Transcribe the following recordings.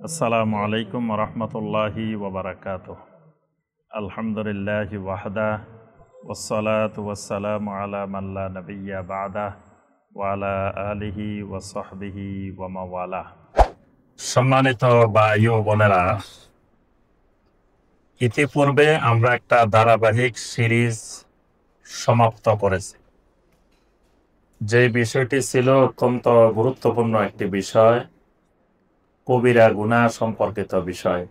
আসসালামু আলাইকুম রহমতুল্লাহি ওবরাকাতুহ। আলহামদুলিল্লাহি ওয়াহদা ওয়াসসালাতু ওয়াসসালামু আলা মান লা নাবিয়্যা বা'দা ওয়া আলা আলিহি ওয়া সাহবিহি ওয়া মাওয়ালা। সম্মানিত ভাই ও বোনেরা, ইতিপূর্বে আমরা একটা ধারাবাহিক সিরিজ সমাপ্ত করেছি। যে বিষয়টি ছিল অত্যন্ত গুরুত্বপূর্ণ একটি বিষয়, কবিরা গুনাহ সম্পর্কিত বিষয়।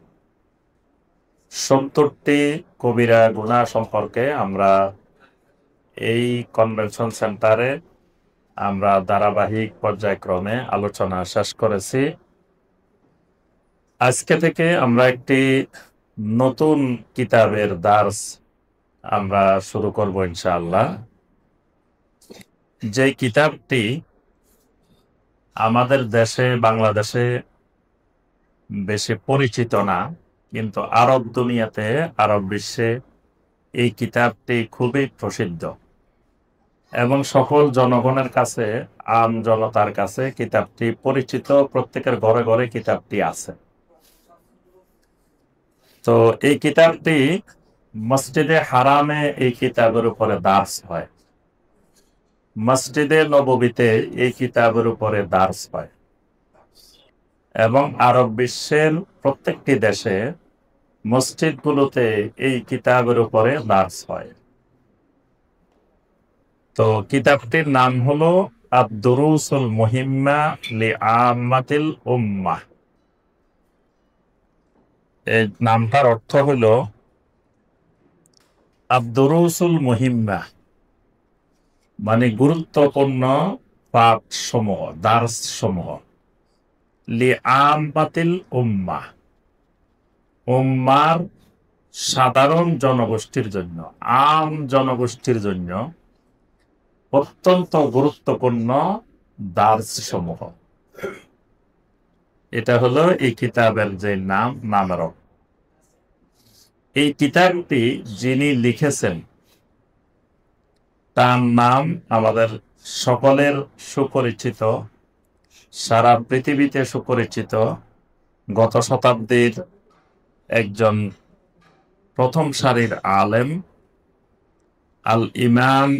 70টি কবিরা গুনাহ সম্পর্কে আমরা এই কনভেনশন সেন্টারে আমরা ধারাবাহিক পর্যায়ক্রমে আলোচনা শেষ করেছি। আজকে থেকে আমরা একটি নতুন কিতাবের দার্স আমরা শুরু করব ইনশাআল্লাহ। যে কিতাবটি আমাদের দেশে, বাংলাদেশে বেশি পরিচিত না, কিন্তু আরব দুনিয়াতে, আরব বিশ্বে এই কিতাবটি খুবই প্রসিদ্ধ এবং সকল জনগণের কাছে, আম জনতার কাছে কিতাবটি পরিচিত। প্রত্যেকের ঘরে ঘরে কিতাবটি আছে। তো এই কিতাবটি মসজিদে হারামে এই কিতাবের উপরে দার্স হয়, মসজিদে নববীতে এই কিতাবের উপরে দার্স হয় এবং আরব বিশ্বের প্রত্যেকটি দেশে মসজিদগুলোতে এই কিতাবের উপরে দার্স হয়। তো কিতাবটির নাম হলো আদ-দুরুসুল মুহিম্মা লিআম্মাতিল উম্মাহ। এই নামটার অর্থ হলো আদ-দুরুসুল মুহিম্মা, মানে গুরুত্বপূর্ণ পাঠ সমূহ, দার্স সমূহ। লিআম্মাতিল উম্মাহ, উম্মার সাধারণ জনগোষ্ঠীর জন্য, আম জনগোষ্ঠীর জন্য অত্যন্ত গুরুত্বপূর্ণ দার্স সমূহ। এটা হলো এই কিতাবের যে নামের অর্থ। এই কিতাবটি যিনি লিখেছেন তার নাম আমাদের সকলের সুপরিচিত, সারা পৃথিবীতে সুপরিচিত, গত শতাব্দীর একজন প্রথম সারির আলেম, আল ইমাম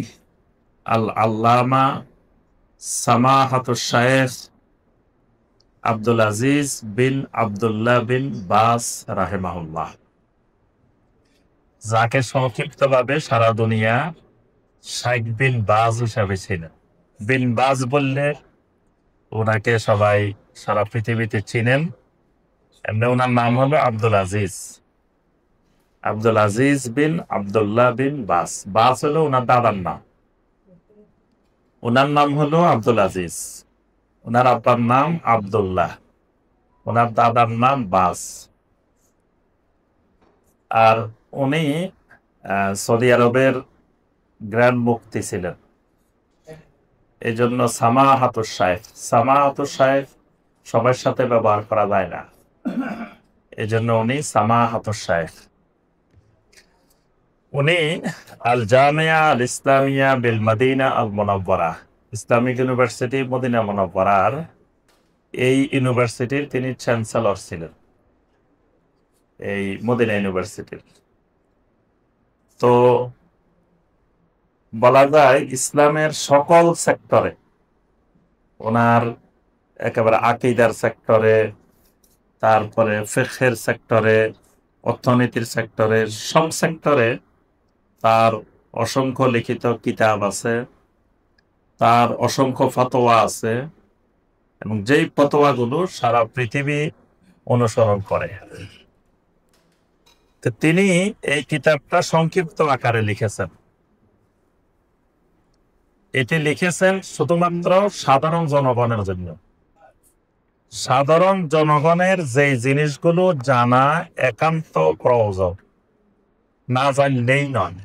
আল আল্লামা সামাহাতুশ শাইখ আব্দুল আজিজ বিন আব্দুল্লাহ বিন বাস রাহিমাহুল্লাহ, যাকে সংক্ষিপ্তভাবে সারা দুনিয়া শাইখ বিন বাজ হিসাবে ছিলেন। বিন বাজ বললে ওনাকে সবাই সারা পৃথিবীতে চিনেন। এমনি ওনার নাম হলো আব্দুল আজিজ, আব্দুল আজিজ বিন আব্দুল্লাহ বিন বাস। বাস হলো ওনার দাদার নাম, ওনার নাম হলো আব্দুল আজিজ। ওনার আব্বার নাম আব্দুল্লাহ, ওনার দাদার নাম বাস। আর উনি সৌদি আরবের গ্র্যান্ড মুফতি ছিলেন। এই জন্য সামাহাতুশ শাইখ, সামাহাতুশ শাইখ সবার সাথে ব্যবহার করা যায় না, এই জন্য উনি সামাহাতুশ শাইখ। উনি আল জামিয়া আল ইসলামিয়া বিল মদিনা আল মুনাওয়ারা, ইসলামিক ইউনিভার্সিটি মদিনা মুনাওয়ারার এই ইউনিভার্সিটির তিনি চ্যান্সেলর ছিলেন, এই মদিনা ইউনিভার্সিটির। তো বলা যায় ইসলামের সকল সেক্টরে, ওনার একেবারে আকীদার সেক্টরে, তারপরে ফিকহের সেক্টরে, অর্থনীতির সেক্টরে, সব সেক্টরে তার অসংখ্য লিখিত কিতাব আছে, তার অসংখ্য ফতোয়া আছে, এবং যেই ফতোয়াগুলো সারা পৃথিবী অনুসরণ করে। তো তিনি এই কিতাবটা সংক্ষিপ্ত আকারে লিখেছেন। এটি লিখেছেন শুধুমাত্র সাধারণ জনগণের জন্য। সাধারণ জনগণের যে জিনিসগুলো জানা একান্ত প্রয়োজন, না জানলেই নয়,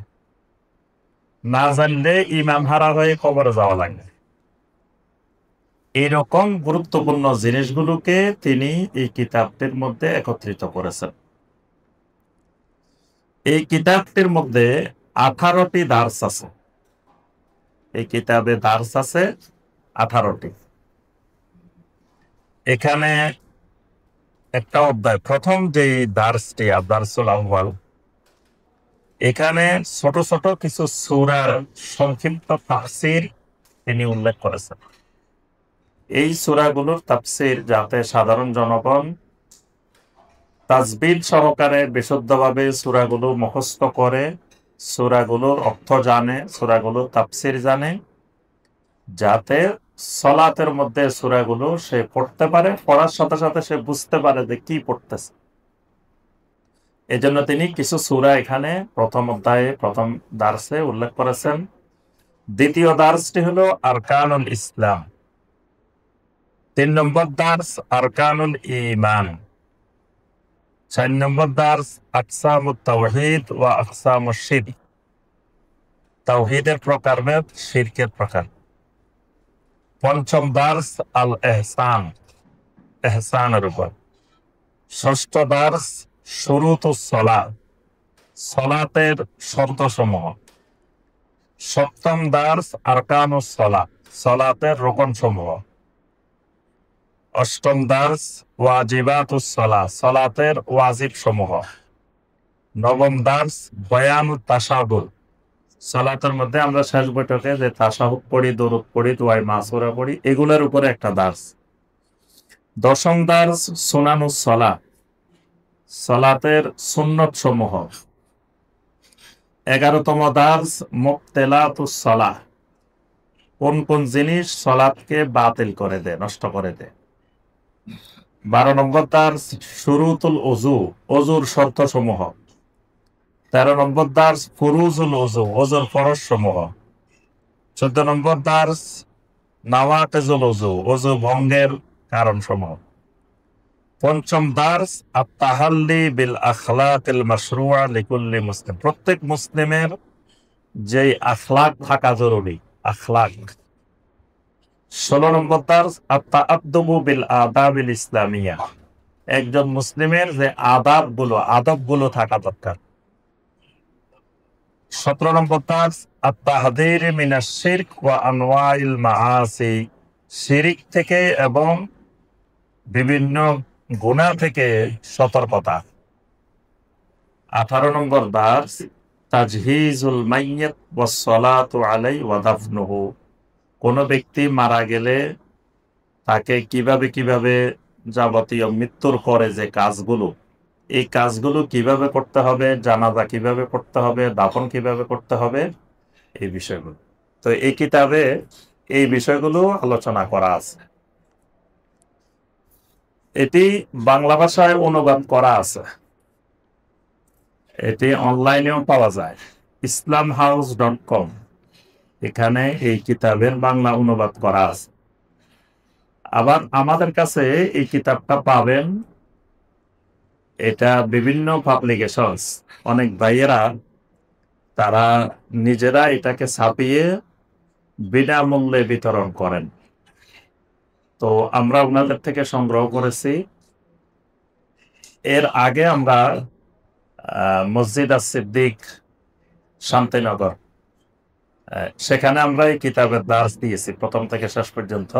না জানলে ইমান হারা হয়ে কবরে যাওয়া লাগে। এইরকম গুরুত্বপূর্ণ জিনিসগুলোকে তিনি এই কিতাবটির মধ্যে একত্রিত করেছেন। এই কিতাবটির মধ্যে 18টি দার্স আছে। এই কিতাবে দার্স আছে 18টি। এখানে একটা অধ্যায়, প্রথম যে দার্সটি আদারসুল আউয়াল, এখানে ছোট ছোট কিছু সূরার সংক্ষিপ্ত তাফসীর তিনি উল্লেখ করেছেন। এই সূরাগুলোর তাফসীর যাতে সাধারণ জনগণ তাজবিদ সহকারে বিশুদ্ধভাবে সূরাগুলো মুখস্থ করে, সূরাগুলোর অর্থ জানে, সূরাগুলোর তাফসীর জানে, যাতে সলাতের মধ্যে সূরাগুলো সে পড়তে পারে, পড়ার সাথে সাথে সে বুঝতে পারে যে কি পড়তেছে। এজন্য তিনি কিছু সূরা এখানে প্রথম অধ্যায়ে প্রথম দার্সে উল্লেখ করেছেন। দ্বিতীয় দার্সটি হলো আরকানুল ইসলাম। 3 নম্বর দার্স আরকানুল ঈমান। 4 নম্বর দার্স আকসামুত তাওহীদ ওয়া আকসামুশ শিরক। তাওহীদের প্রকারভেদ, শিরকের প্রকার। 5ম দার্স আল ইহসান, ইহসানের উপর। 6ষ্ঠ দার্স শুরুতুস সালাত, সালাতের শর্তসমূহ। 7ম দার্স আরকানুস সালাত, সালাতের রুকনসমূহ। 8ম দার্স ওয়াজিবাতুস সালাত, সালাতের ওয়াজিব সমূহ। 9ম দার্স বয়ানুত তাশাহুদ, সালাতের মধ্যে আমরা শেষ বৈঠকে যে তাশাহুদ পড়ি, দরুদ পড়ি, দুআয়ে মাসুরা পড়ি, এগুলোর উপরে একটা দার্স। 10ম দার্স সুনানুস সালাত, সালাতের সুন্নত সমূহ। 11তম দার্স মুবতিলাতুস সালাহ, কোন কোন জিনিস সালাতকে বাতিল করে দেয়, নষ্ট করে দেয়। 12 নম্বর দার্স শুরুতুল ওযু, ওযুর শর্ত সমূহ। 13 নম্বর দার্স ফুরুজুল ওযু, ওযুর ফরজ সমূহ। 14 নম্বর দার্স নাওয়াকিজুল ওযু, ওযু ভঙ্গের কারণ সমূহ। 5ম দার্স আত-তাহাল্লি বিল আখলাকিল মাশরুআ লিকুল্লি মুসলিম, প্রত্যেক মুসলিমের যে আখলাক থাকা জরুরি, আখলাক। 16 নম্বর দার্স আত-তাআদ্দুবু বিল আদাবিল ইসলামিয়া, একজন মুসলিমের যে আদবগুলো থাকা দরকার। 17 নম্বর দার্স আত-তাহযীর মিনাশ শিরক ওয়া আনওয়াইল মাআসি, শিরক থেকে এবং বিভিন্ন গুনাহ থেকে সতর্কতা। 18 নম্বর দার্স তাজহিজুল মাইয়্যিত ওয়াস সালাতু আলাইহি ওয়া দাফনুহু, কোন ব্যক্তি মারা গেলে তাকে কিভাবে কিভাবে যাবতীয় মৃত্যুর পরে যে কাজগুলো, এই কাজগুলো কিভাবে করতে হবে, জানাজা কিভাবে করতে হবে, দাফন কিভাবে করতে হবে, এই বিষয়গুলো। তো এই কিতাবে এই বিষয়গুলো আলোচনা করা আছে। এটি বাংলা ভাষায় অনুবাদ করা আছে, এটি অনলাইনেও পাওয়া যায়, islamhouse.com, এখানে এই কিতাবের বাংলা অনুবাদ করা আছে। আবার আমাদের কাছে এই কিতাবটা পাবেন, এটা বিভিন্ন পাবলিকেশনস, অনেক ভাইয়েরা তারা নিজেরা এটাকে ছাপিয়ে বিনামূল্যে বিতরণ করেন। তো আমরা ওনাদের থেকে সংগ্রহ করেছি। এর আগে আমরা মসজিদ as-সিদ্দিক শান্তিনগর, সেখানে আমরা এই কিতাবের দার্স দিয়েছি প্রথম থেকে শেষ পর্যন্ত।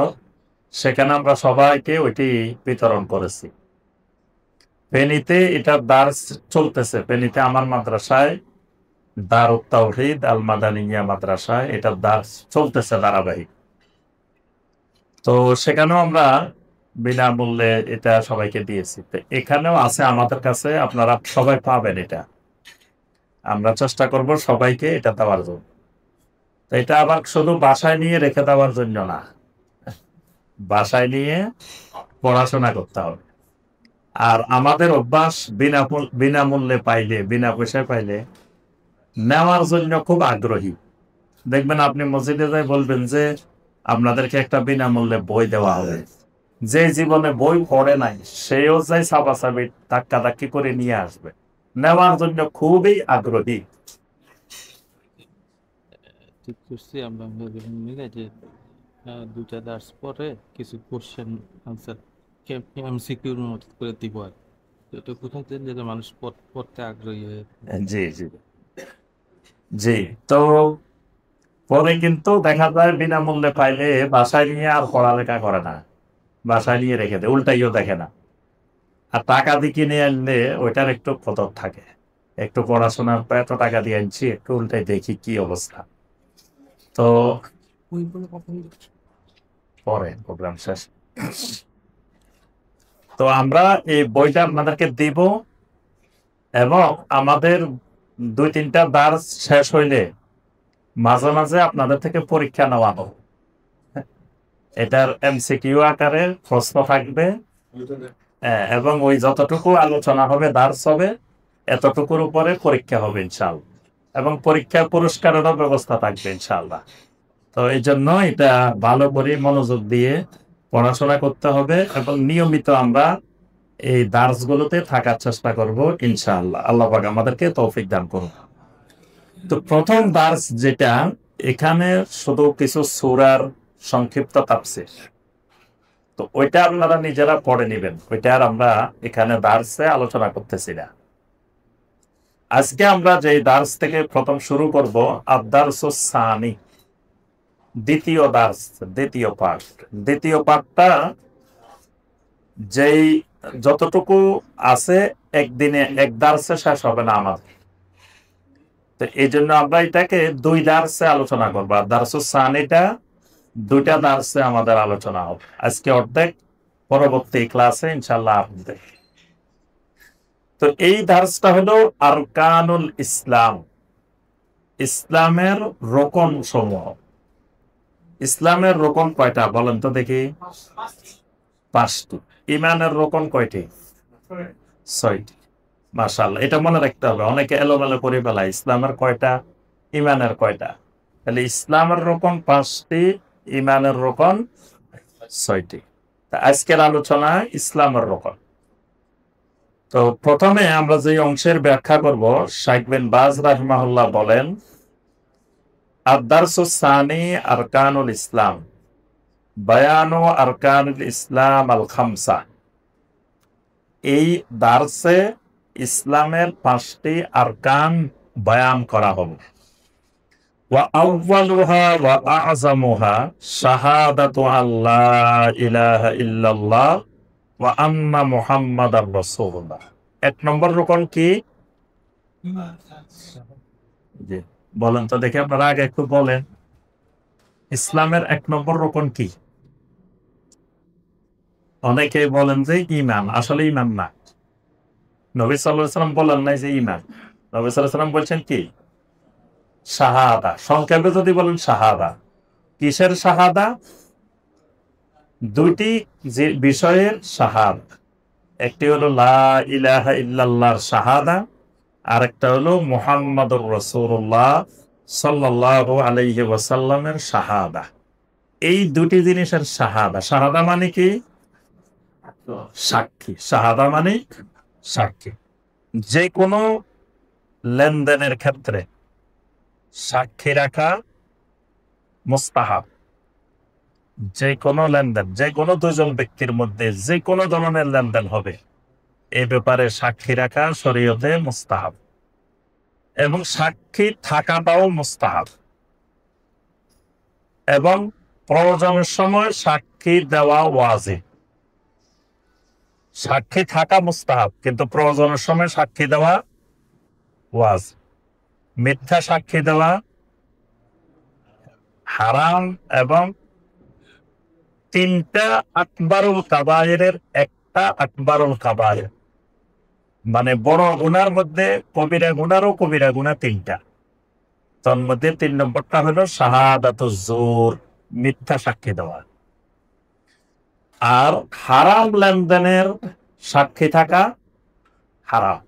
সেখানে আমরা সবাইকে ওইটি বিতরণ করেছি। ফেনীতে এটার দার্স চলতেছে, ফেনীতে আমার মাদ্রাসায় দারুত তাওহীদ আল মাদানিয়া মাদ্রাসায় এটার দার্স চলতেছে ধারাবাহিক। তো সেখানেও আমরা বিনামূল্যে এটা সবাইকে দিয়েছি। তো এখানেও আছে আমাদের কাছে, আপনারা সবাই পাবেন এটা। আমরা চেষ্টা করব সবাইকে এটা দেওয়ার জন্য। তো এটা আবার শুধু বাসায় নিয়ে রেখে দেওয়ার জন্য না, বাসায় নিয়ে পড়াশোনা করতে হবে। আর আমাদের অভ্যাস বিনামূল্যে পাইলে, বিনা পয়সায় পাইলে নেওয়ার জন্য খুব আগ্রহী। দেখবেন আপনি মসজিদে যাই বলবেন যে আপনাদেরকে একটা বিনামূল্যে বই দেওয়া হবে। যে জীবনে বই পড়ে নাই সেও যাই চাপাচাপি ধাক্কি করে নিয়ে আসবে, নেওয়ার জন্য খুবই আগ্রহী। ঠিক করছি আমরা মিলে যে দুটা দার্স পরে কিছু কোশ্চেন আনসার এমসিকিউর মতো করে দিব, আর এটা কোথাও যে মানুষ পড়তে আগ্রহী হয়ে। জি জি জি। তো পরে কিন্তু দেখা যায় বিনামূল্যে পাইলে বাসায় নিয়ে আর পড়ালেখা করে না, বাসায় নিয়ে রেখে দেয়, উল্টাইও দেখে না। আর টাকা দিয়ে কিনে আনলে ওইটার একটু কদর থাকে, একটু পড়াশোনার পর এত টাকা দিয়ে আনছি, একটু উল্টাই দেখি কি অবস্থা। তো পরে প্রোগ্রাম শেষ। তো আমরা এই বইটা আপনাদেরকে দিব, এবং আমাদের 2-3টা দার্স শেষ হইলে মাঝে মাঝে আপনাদের থেকে পরীক্ষা নেওয়া হবে। এটার এমসিকিউ আকারে প্রশ্ন থাকবে, এবং ওই যতটুকু আলোচনা হবে, দার্স হবে, এতটুকুর উপরে পরীক্ষা হবে ইনশাআল্লাহ, এবং পরীক্ষার পুরস্কারেরও ব্যবস্থা থাকবে ইনশাআল্লাহ। তো এই জন্য এটা ভালো করে মনোযোগ দিয়ে পড়াশোনা করতে হবে, এবং নিয়মিত আমরা এই দার্স গুলোতে থাকার চেষ্টা করব ইনশাআল্লাহ। আল্লাহ পাক আমাদেরকে তৌফিক দান করুন। তো প্রথম দার্স যেটা, এখানে শুধু কিছু সূরার সংক্ষিপ্ত তাফসীর, তো ওইটা আপনারা নিজেরা পড়ে নেবেন, ওইটা আর আমরা এখানে দার্সে আলোচনা করতেছি না। আজকে আমরা যে দার্স থেকে প্রথম শুরু করব, আদ-দারসুস সানি, দ্বিতীয় দার্স, দ্বিতীয় পাঠ। দ্বিতীয় পাঠটা যেই যতটুকু আছে একদিনে এক দার্সে শেষ হবে না আমাদের, তো এই জন্য আমরা এটাকে 2 দার্সে আলোচনা করবো। আর দারসুস সানিটা 2টা দার্সে আমাদের আলোচনা হবে, আজকে অর্ধেক, পরবর্তী ক্লাসে ইনশাল্লাহ অর্ধেক। তো এই দার্সটা হলো আরকানুল ইসলাম, ইসলামের রোকন সমূহ। ইসলামের রোকন কয়টা বলেন তো দেখি? 5টি। ইমানের রোকন কয়টি? 6টি। মাশাআল্লাহ, এটা মনে রাখতে হবে, অনেকে এলোমেলো করে ফেলায় ইসলামের কয়টা, ইমানের কয়টা। তাহলে ইসলামের রোকন 5টি, ইমানের রোকন 6টি। আজকের আলোচনা ইসলামের রোকন। তো প্রথমে আমরা যে অংশের ব্যাখ্যা করব, শাইখ বিন বাজ রাহিমাহুল্লাহ বলেন, আদ-দারসুস সানি আরকানুল ইসলাম, বায়ানু আরকানুল ইসলাম আল খামসা। এই দার্সে ইসলামের 5টি আরকান বয়ান করা হবে। ওয়া আউয়ালুহা ওয়া আ'যামুহা শাহাদাতু আল্লা ইলাহা ইল্লাল্লাহ ওয়া আন্না মুহাম্মাদার রাসূলুল্লাহ। 1 নম্বর রুকন কি? জি, বলেন তো দেখি, আপনারা আগে একটু বলেন, ইসলামের 1 নম্বর রুকন কি? অনেকে বলেন যে ঈমান, আসলে ঈমান না। নবী সাল্লাল্লাহু আলাইহি ওয়াসাল্লাম বলেন নাই যে ঈমান, নবী সাল্লাল্লাহু আলাইহি ওয়াসাল্লাম বলছেন কি? শাহাদা। সংক্ষেপে যদি বলেন শাহাদা। কিসের শাহাদা? 2টি যে বিষয়ের শাহাদা, একটি হলো লা ইলাহা ইল্লাল্লাহর শাহাদা, আর একটা হলো মুহাম্মাদুর রাসূলুল্লাহ সাল্লাল্লাহু আলাইহি ওয়াসাল্লামের শাহাদা। এই 2টি জিনিসের শাহাদা। শাহাদা মানে কি? সাক্ষী। শাহাদা মানে সাক্ষী। যে কোনো লেনদেনের ক্ষেত্রে সাক্ষী রাখা মুস্তাহাব। যে কোনো লেনদেন, যে কোনো 2 জন ব্যক্তির মধ্যে যে কোনো ধরনের লেনদেন হবে, এ ব্যাপারে সাক্ষী রাখা শরীয়তে মুস্তাহাব, এবং সাক্ষী থাকাটাও মুস্তাহাব, এবং প্রয়োজনের সময় সাক্ষী দেওয়া ওয়াজিব। সাক্ষী থাকা মুস্তাহাব, কিন্তু প্রয়োজনের সময় সাক্ষী দেওয়া ওয়াজিব। মিথ্যা সাক্ষী দেওয়া হারাম, এবং 3টা আকবারুল কাবায়েরের একটা আকবারুল কাবায়ের, মানে বড় গুনার মধ্যে কবিরা গুনারও কবিরা গুনাহ 3টা। তার মধ্যে 3 নম্বরটা হলো শাহাদাতুজ জুর, মিথ্যা সাক্ষী দেওয়া। আর হারাম লেনদেনের সাক্ষী থাকা হারাম।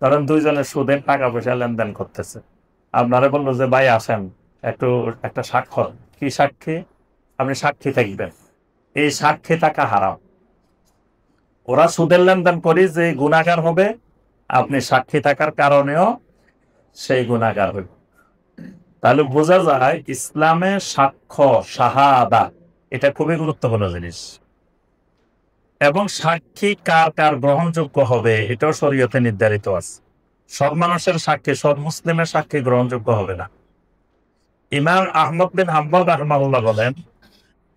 ধরেন 2 জনের সুদের টাকা পয়সা লেনদেন করতেছে, আপনারা বললো যে ভাই আসেন একটু একটা স্বাক্ষর। কি সাক্ষী? আপনি সাক্ষী থাকবেন, এই সাক্ষী থাকা হারাম। ওরা সুদের লেনদেন করে যে গুনাহগার হবে, আপনি সাক্ষী থাকার কারণেও সেই গুনাহগার হইব। তাহলে বোঝা যায় ইসলামে সাক্ষ্য, শাহাদা, এটা খুবই গুরুত্বপূর্ণ জিনিস। এবং সাক্ষী কার কার গ্রহণযোগ্য হবে, এটাও শরীয়তে নির্ধারিত আছে। সব মানুষের সাক্ষী, সব মুসলিমের সাক্ষী গ্রহণযোগ্য হবে না। ইমাম আহমদ বিন হাম্বল রাহিমাহুল্লাহ বলেন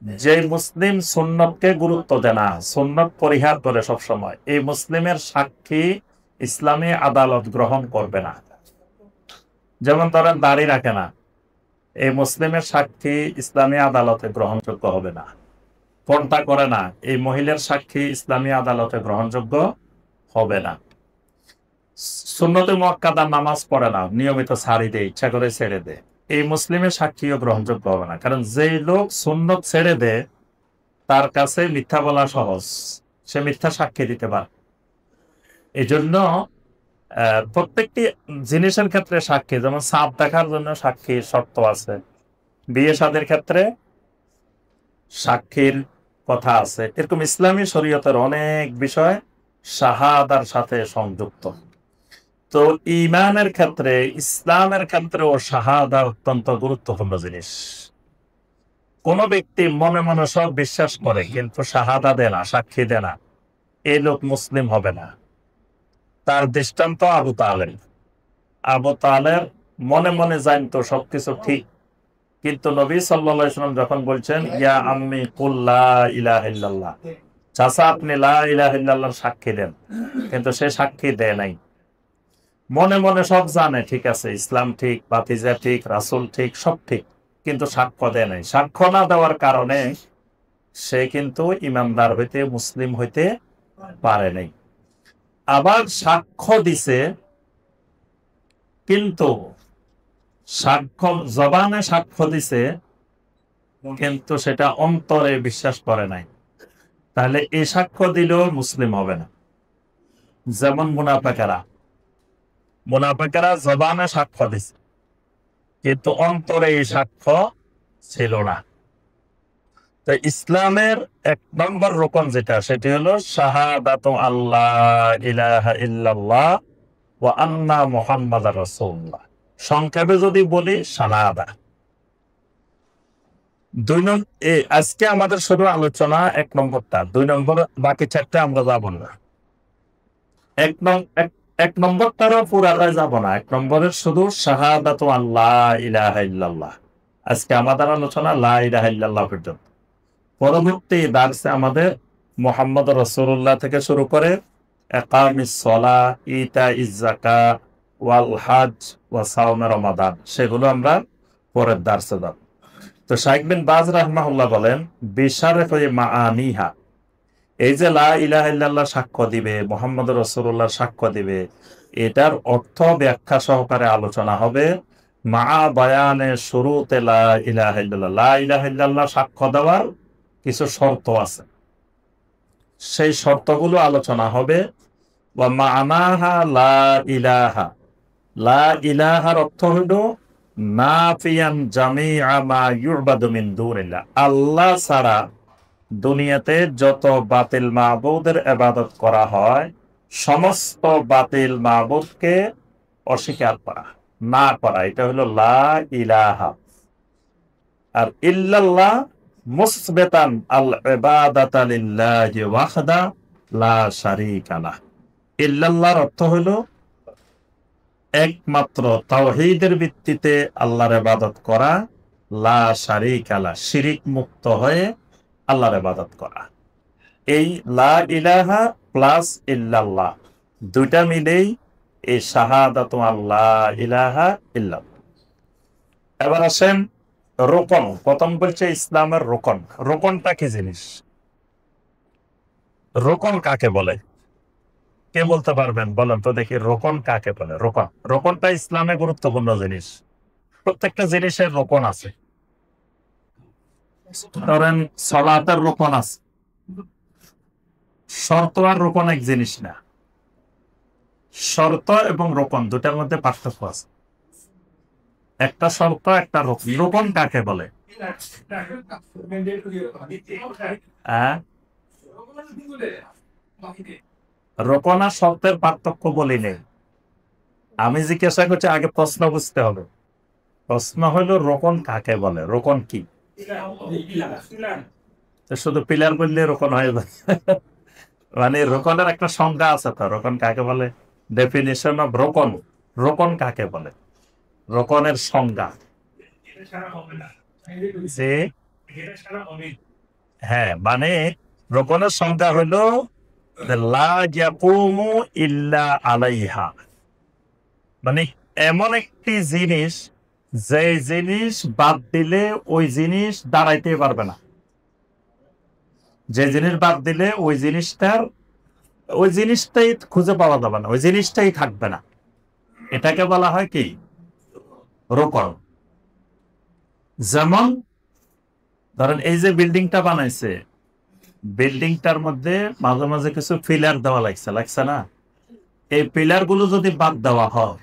যে মুসলিম সুন্নতকে গুরুত্ব দেয় না, সুন্নত পরিহার করে সব সময়, এই মুসলিমের সাক্ষী ইসলামী আদালত গ্রহণ করবে না। যেমন ধরেন দাড়ি রাখে না, এই মুসলিমের সাক্ষী ইসলামী আদালতে গ্রহণযোগ্য হবে না। পর্দা করে না, এই মহিলার সাক্ষী ইসলামী আদালতে গ্রহণযোগ্য হবে না। সুন্নতে মুআক্কাদা নামাজ পড়ে না, নিয়মিত ছাড়ি দেয়, ইচ্ছা করে ছেড়ে দেয়, এই মুসলিমের সাক্ষীও গ্রহণযোগ্য হবে না। কারণ যেই লোক সুন্নত ছেড়ে দেয় তার কাছে মিথ্যা বলা সহজ, সে মিথ্যা সাক্ষী দিতে পারে। এই জন্য প্রত্যেকটি জিনিসের ক্ষেত্রে সাক্ষী, যেমন সাপ দেখার জন্য সাক্ষীর শর্ত আছে, বিয়ে শাদীর ক্ষেত্রে সাক্ষীর কথা আছে। এরকম ইসলামী শরীয়তের অনেক বিষয় শাহাদার সাথে সংযুক্ত। তো ঈমানের ক্ষেত্রে, ইসলামের ক্ষেত্রেও শাহাদা অত্যন্ত গুরুত্বপূর্ণ জিনিস। কোন ব্যক্তি মনে মনে সব বিশ্বাস করে কিন্তু শাহাদা দেয় না, সাক্ষী দেয় না, এই লোক মুসলিম হবে না। তার দৃষ্টান্ত আবু তালেব। আবু তালেব মনে মনে জানতো সবকিছু ঠিক, কিন্তু নবী সাল্লাল্লাহু আলাইহি ওয়াসাল্লাম যখন বলছেন ইয়া আম্মি কুল লা ইলাহা ইল্লাল্লাহ, চাচা আপনি লা ইলাহা ইল্লাল্লাহর সাক্ষী দেন, কিন্তু সে সাক্ষী দেয় নাই। মনে মনে সব জানে ঠিক আছে, ইসলাম ঠিক, বাতিজা ঠিক, রাসূল ঠিক, সব ঠিক, কিন্তু সাক্ষ্য দেয় নাই। সাক্ষ্য না দেওয়ার কারণে সে কিন্তু ইমানদার হইতে, মুসলিম হইতে পারে নাই। আবার সাক্ষ্য দিছে, কিন্তু সাক্ষ্য জবানে সাক্ষ্য দিছে, কিন্তু সেটা অন্তরে বিশ্বাস করে নাই, তাহলে এই সাক্ষ্য দিলেও মুসলিম হবে না। যেমন মুনাফিকেরা জবানে সাক্ষ্য দিছে, কিন্তু অন্তরে এই সাক্ষ্য ছিল না। তো ইসলামের 1 নম্বর রোকন যেটা, সেটি হলো শাহাদাতু আল্লাহ ইলাহা ইল্লাল্লাহ ওয়া আন্না মুহাম্মাদার রাসূলুল্লাহ। সংক্ষেপে যদি বলি শাহাদা। 2 নম্বর, আজকে আমাদের শুধু আলোচনা 1 নম্বরটা, 2 নম্বর বাকি 4টা আমরা যাব না। 1 নম্বরটারও পুরাটাই যাব না, 1 নম্বরের শুধু শাহাদাতু আল্লাহ ইলাহা ইল্লাল্লাহ। আজকে আমাদের আলোচনা লা ইলাহা ইল্লাল্লাহ পর্যন্ত। পরবর্তী দার্সে আমাদের মুহাম্মদ রাসূলুল্লাহ থেকে শুরু করে ইকামিস সালাহ, ইতাইজ যাকাত, ওয়াল হজ ওয়া সাওম রমাদান, সেগুলো আমরা পরের দার্সে যাব। তো শাইখ বিন বাজ রাহিমাহুল্লাহ বলেন বিশারফে মাআনিহা, এই যে লা ইলাহা ইল্লাল্লাহ সাক্ষ্য দিবে, মুহাম্মদ রাসূলুল্লাহ সাক্ষ্য দিবে, এটার অর্থ ব্যাখ্যা সহকারে আলোচনা হবে মা বায়ানে শুরুতে লা ইলাহা ইল্লাল্লাহ। লা ইলাহা ইল্লাল্লাহ সাক্ষ্য দেওয়ার কিছু শর্ত আছে, সেই শর্তগুলো আলোচনা হবে। ওয়া মা'নাহা লা ইলাহা, লা ইলাহার অর্থ হলো নাফিয়ান জামিআ মা ইউবাদু মিন দুনিল্লাহ, আল্লাহ ছাড়া দুনিয়াতে যত বাতিল মাবুদের ইবাদত করা হয়, সমস্ত বাতিল মাবুদকে অস্বীকার করা, না করা, এটা হলো লা ইলাহা। আর ইল্লাল্লাহ মুসবিতান আল ইবাদাতা লিল্লাহি ওয়াহদা লা শারীকা লাহ। ইল্লাল্লাহর অর্থ হলো একমাত্র তাওহীদের ভিত্তিতে আল্লাহর ইবাদত করা, লা শারীকা লাহ শিরিক মুক্ত হয়ে আল্লাহর ইবাদত করা। এই লা ইলাহা প্লাস ইল্লাল্লাহ দুইটা মিলেই এই শাহাদাতু আল্লাহ ইলাহা ইল্লাল্লাহ। এবার আসেন রোকন। প্রথম বলছে ইসলামের রোকন। রোকনটা কি জিনিস? রোকন কাকে বলে? কে বলতে পারবেন? বলেন তো দেখি, রোকন কাকে বলে? রোকনটা ইসলামে গুরুত্বপূর্ণ জিনিস। প্রত্যেকটা জিনিসের রোকন আছে। ধরেন সালাতের রোকন আছে, শর্ত আর রোকন এক জিনিস না। শর্ত এবং রোকন দুটার মধ্যে পার্থক্য আছে। একটা শর্ত, একটা রোকন। রোকন কাকে বলে? রোকন আর শর্তের পার্থক্য বলি নেই, আমি জিজ্ঞাসা করছি, আগে প্রশ্ন বুঝতে হবে। প্রশ্ন হলো রোকন কাকে বলে, রোকন কি? শুধু পিলার বললে রোকন হয়ে যায়? মানে রোকনের একটা সংজ্ঞা আছে তো, রোকন কাকে বলে, ডেফিনিশন অফ রোকন। রোকন কাকে বলে, রোকনের সংজ্ঞা। যে হ্যাঁ, মানে রোকনের সংজ্ঞা হলো যে লা ইয়াকুমু ইল্লা আলাইহা, মানে এমন একটি জিনিস যে জিনিস বাদ দিলে ওই জিনিস দাঁড়াইতে পারবে না, যে জিনিস বাদ দিলে ওই জিনিসটাই খুঁজে পাওয়া যাবে না, ওই জিনিসটাই থাকবে না, এটাকে বলা হয় কি রোকন। যেমন ধরেন এই যে বিল্ডিংটা বানাইছে, বিল্ডিংটার মধ্যে মাঝে মাঝে কিছু পিলার দেওয়া লাগছে না, এই পিলার গুলো যদি বাদ দেওয়া হয়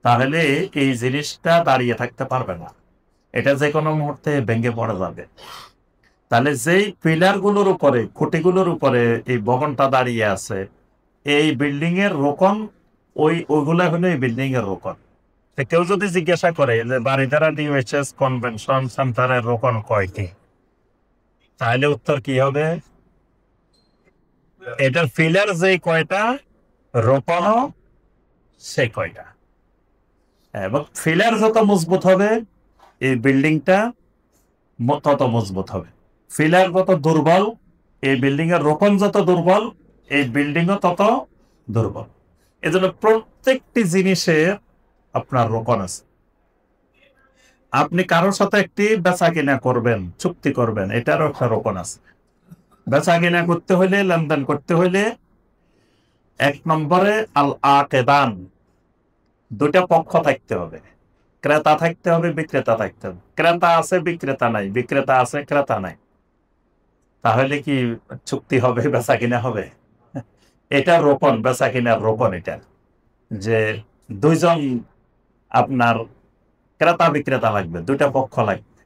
তাহলে এই জিনিসটা দাঁড়িয়ে থাকতে পারবে না, এটা যে কোনো মুহূর্তে ভেঙে পড়ে যাবে। তাহলে যেই পিলার গুলোর উপরে, খুঁটিগুলোর উপরে এই ভবনটা দাঁড়িয়ে আছে, এই বিল্ডিং এর রোকন, ওইগুলা হলো এই বিল্ডিং এর রোকন। কেউ যদি জিজ্ঞাসা করে যে বারিধারা ডিওএইচএস কনভেনশন সেন্টারের রোকন কয়টি, তাহলে উত্তর কি হবে? এটার পিলার যে কয়টা, রোকনও সে কয়টা। এবং পিলার যত মজবুত হবে এই বিল্ডিংটা তত মজবুত হবে, পিলার যত দুর্বল এই বিল্ডিং এর রোকন যত দুর্বল এই বিল্ডিংও তত দুর্বল। এজন্য প্রত্যেকটি জিনিসের আপনার রোকন আছে। আপনি কারোর সাথে একটি বেচা কিনা করবেন, চুক্তি করবেন, এটারও একটা রোকন আছে। বেচা কিনা করতে হইলে, লেনদেন করতে হইলে এক নম্বরে আল আকেদান, দুটা পক্ষ থাকতে হবে, ক্রেতা থাকতে হবে, বিক্রেতা থাকতে হবে। ক্রেতা আছে, বিক্রেতা নাই, বিক্রেতা আছে, ক্রেতা নাই, তাহলে কি চুক্তি হবে, বেচা কিনা হবে? এটা রোকন, বেচা কিনার রোকন এটা, যে দুইজন আপনার ক্রেতা বিক্রেতা লাগবে, দুইটা পক্ষ লাগবে।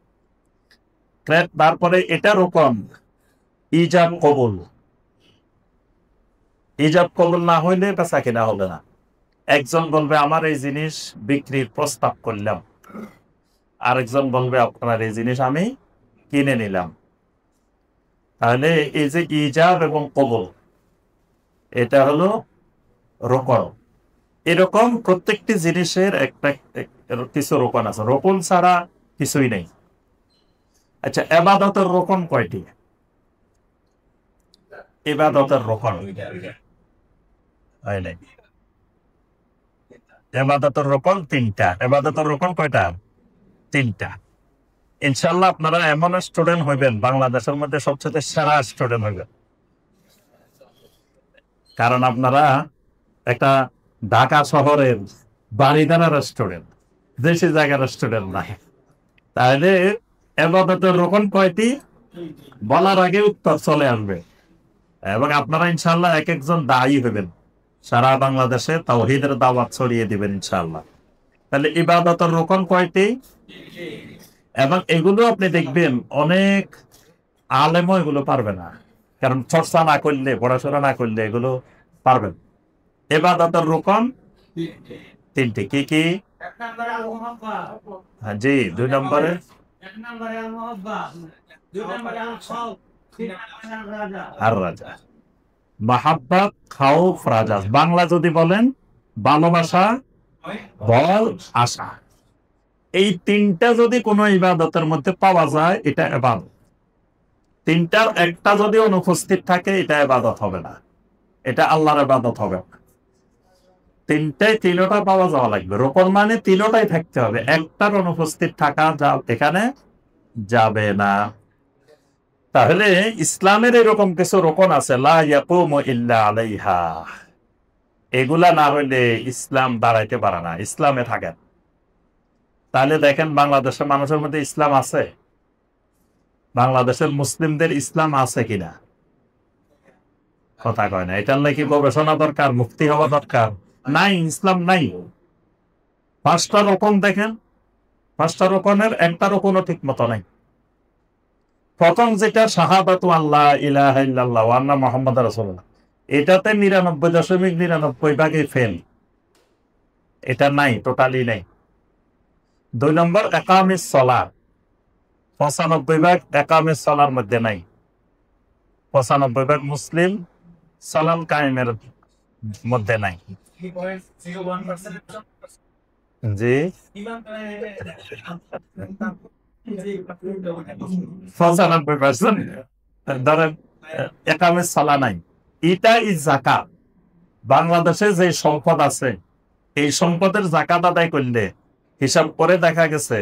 তারপরে এটা রোকন ইজাব কবুল, ইজাব কবুল না হইলে বেচা কিনা হবে না। একজন বলবে আমার এই জিনিস বিক্রির প্রস্তাব করলাম, আরেকজন বলবে আপনার এই জিনিস আমি কিনে নিলাম। তাহলে এই যে ইজাব এবং কবুল, এটা হলো রোকন। এরকম প্রত্যেকটি জিনিসের একটা কিছু রোকন আছে, রোকন ছাড়া কিছুই নেই। আচ্ছা, এবাদতের রোকন কয়টি? ইবাদতের রোকন হয় নাই, এবাদতের রোকন তিনটা। এবাদতের রোকন কয়টা? তিনটা। ইনশাল্লাহ আপনারা এমন স্টুডেন্ট হইবেন, বাংলাদেশের মধ্যে সবচেয়ে সেরা স্টুডেন্ট হইবেন, কারণ আপনারা একটা ঢাকা শহরের বাড়িদানার স্টুডেন্ট, দেশি জায়গার স্টুডেন্ট নাই। তাহলে এবাদতের রোকন কয়টি বলার আগে উত্তর চলে আসবে, এবং আপনারা ইনশাল্লাহ এক একজন দায়ী হবেন, সারা বাংলাদেশে তাওহীদের দাওয়াত ছড়িয়ে দিবেন ইনশাল্লাহ। তাহলে ইবাদতের রোকন কয়টি? এবং এগুলো আপনি দেখবেন অনেক আলেমও এগুলো পারবে না, কারণ চর্চা না করলে, পড়াশোনা না করলে এগুলো পারবেন। ইবাদতের রোকন তিনটি, কি কি? হ্যাঁ জি, 2 নম্বরে আর রাজা, মাহাব্বাত, খাউফ, রাজা। বাংলা যদি বলেন ভালোবাসা, ভয়, আশা। এই তিনটা যদি কোনো ইবাদতের মধ্যে পাওয়া যায় এটা ইবাদত। তিনটার একটা যদি অনুপস্থিত থাকে এটা ইবাদত হবে না, এটা আল্লাহর ইবাদত হবে না। তিনটা পাওয়া যাওয়া লাগবে। রোকন মানে তিনটাই থাকতে হবে, একটার অনুপস্থিত থাকা এখানে যাবে না। তাহলে ইসলামের এরকম কিছু রোকন আছে, লা ইয়াকুমু ইল্লা আলাইহা, এগুলা না হইলে ইসলাম দাঁড়াইতে পারে না, ইসলামে থাকে। তাহলে দেখেন বাংলাদেশের মানুষের মধ্যে ইসলাম আছে, বাংলাদেশের মুসলিমদের ইসলাম আছে কিনা? কথা কয় না। এটার নাকি গবেষণা দরকার, মুক্তি হওয়া দরকার? নাই, ইসলাম নাই। 5টা রোকন দেখেন, 5টা রোকনের একটারও কোনো ঠিক মতো নাই। প্রথম যেটা শাহাদাতু আল্লাহ ইলাহা ইল্লাল্লাহ ওয়া আন্না মুহাম্মাদুর রাসূলুল্লাহ, এটাতে 99.9% ফেল, এটা নাই, টোটালি নাই। 2 নম্বর একামিস সালাত, 95% একামিস সালার মধ্যে নাই। 95% মুসলিম সালাম কায়েমের মধ্যে নাই। জি, 95%, ধরেন একামের সালা নাই, এটা ইজ যাকাত। বাংলাদেশে যে সম্পদ আছে এই সম্পদের যাকাত আদায় করলে হিসাব করে দেখা গেছে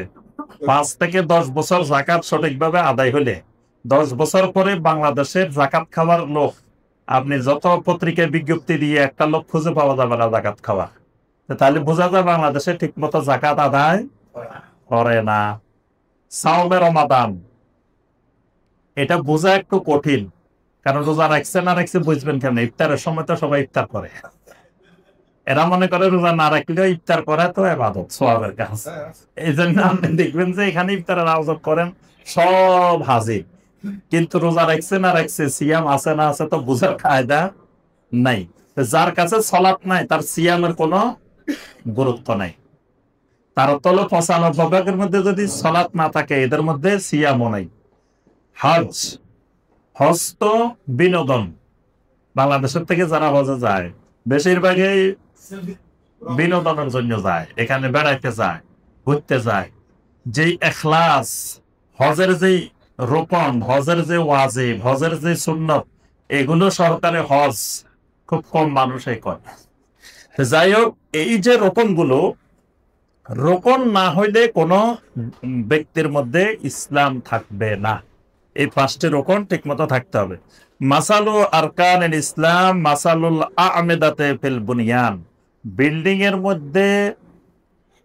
5 থেকে 10 বছর যাকাত সঠিকভাবে আদায় হলে 10 বছর পরে বাংলাদেশের যাকাত খাওয়ার লোক আপনি যত পত্রিকায় বিজ্ঞপ্তি দিয়ে একটা লোক খুঁজে পাওয়া যাবে না যাকাত খাওয়া। তাহলে বোঝা যায় বাংলাদেশে ঠিক মতো যাকাত আদায় করে না। সাওমে রমাদান এটা বোঝা একটু কঠিন, কারণ রোজা রাখছে না রাখছে বুঝবেন কেন? ইফতারের সময় তো সবাই ইফতার করে, এরা মনে করে রোজা না রাখলেও ইফতার করা তো ইবাদত, সওয়াবের কাজ। এই জন্য আপনি দেখবেন যে এখানে ইফতারের আয়োজন করেন সব হাজির, কিন্তু রোজা রাখছে না রাখছে, সিয়াম আছে না আছে তো বুঝার কায়দা নাই। যার কাছে সালাত নাই তার সিয়ামের কোনো গুরুত্ব নাই। তার তল 95 ভাগের মধ্যে যদি সালাত না থাকে এদের মধ্যে সিয়ামও নাই। হজ, হজ তো বিনোদন। বাংলাদেশের থেকে যারা হজে যায় বেশিরভাগই বিনোদনের জন্য যায়, এখানে বেড়াইতে যায়, ঘুরতে যায়। যেই এখলাস, হজের যেই রোপণ, হজের যে ওয়াজিব, হজের যে সুন্নত, এগুলো সরকারে হজ খুব কম মানুষই করে। যাই হোক, এই যে রোপণগুলো, রোপণ না হইলে কোনো ব্যক্তির মধ্যে ইসলাম থাকবে না। এই 5টি রোপণ ঠিক মতো থাকতে হবে। মাসালু আরকানুল ইসলাম মাসালুল আ'মেদাতে ফিল বুনিয়ান। বিল্ডিং এর মধ্যে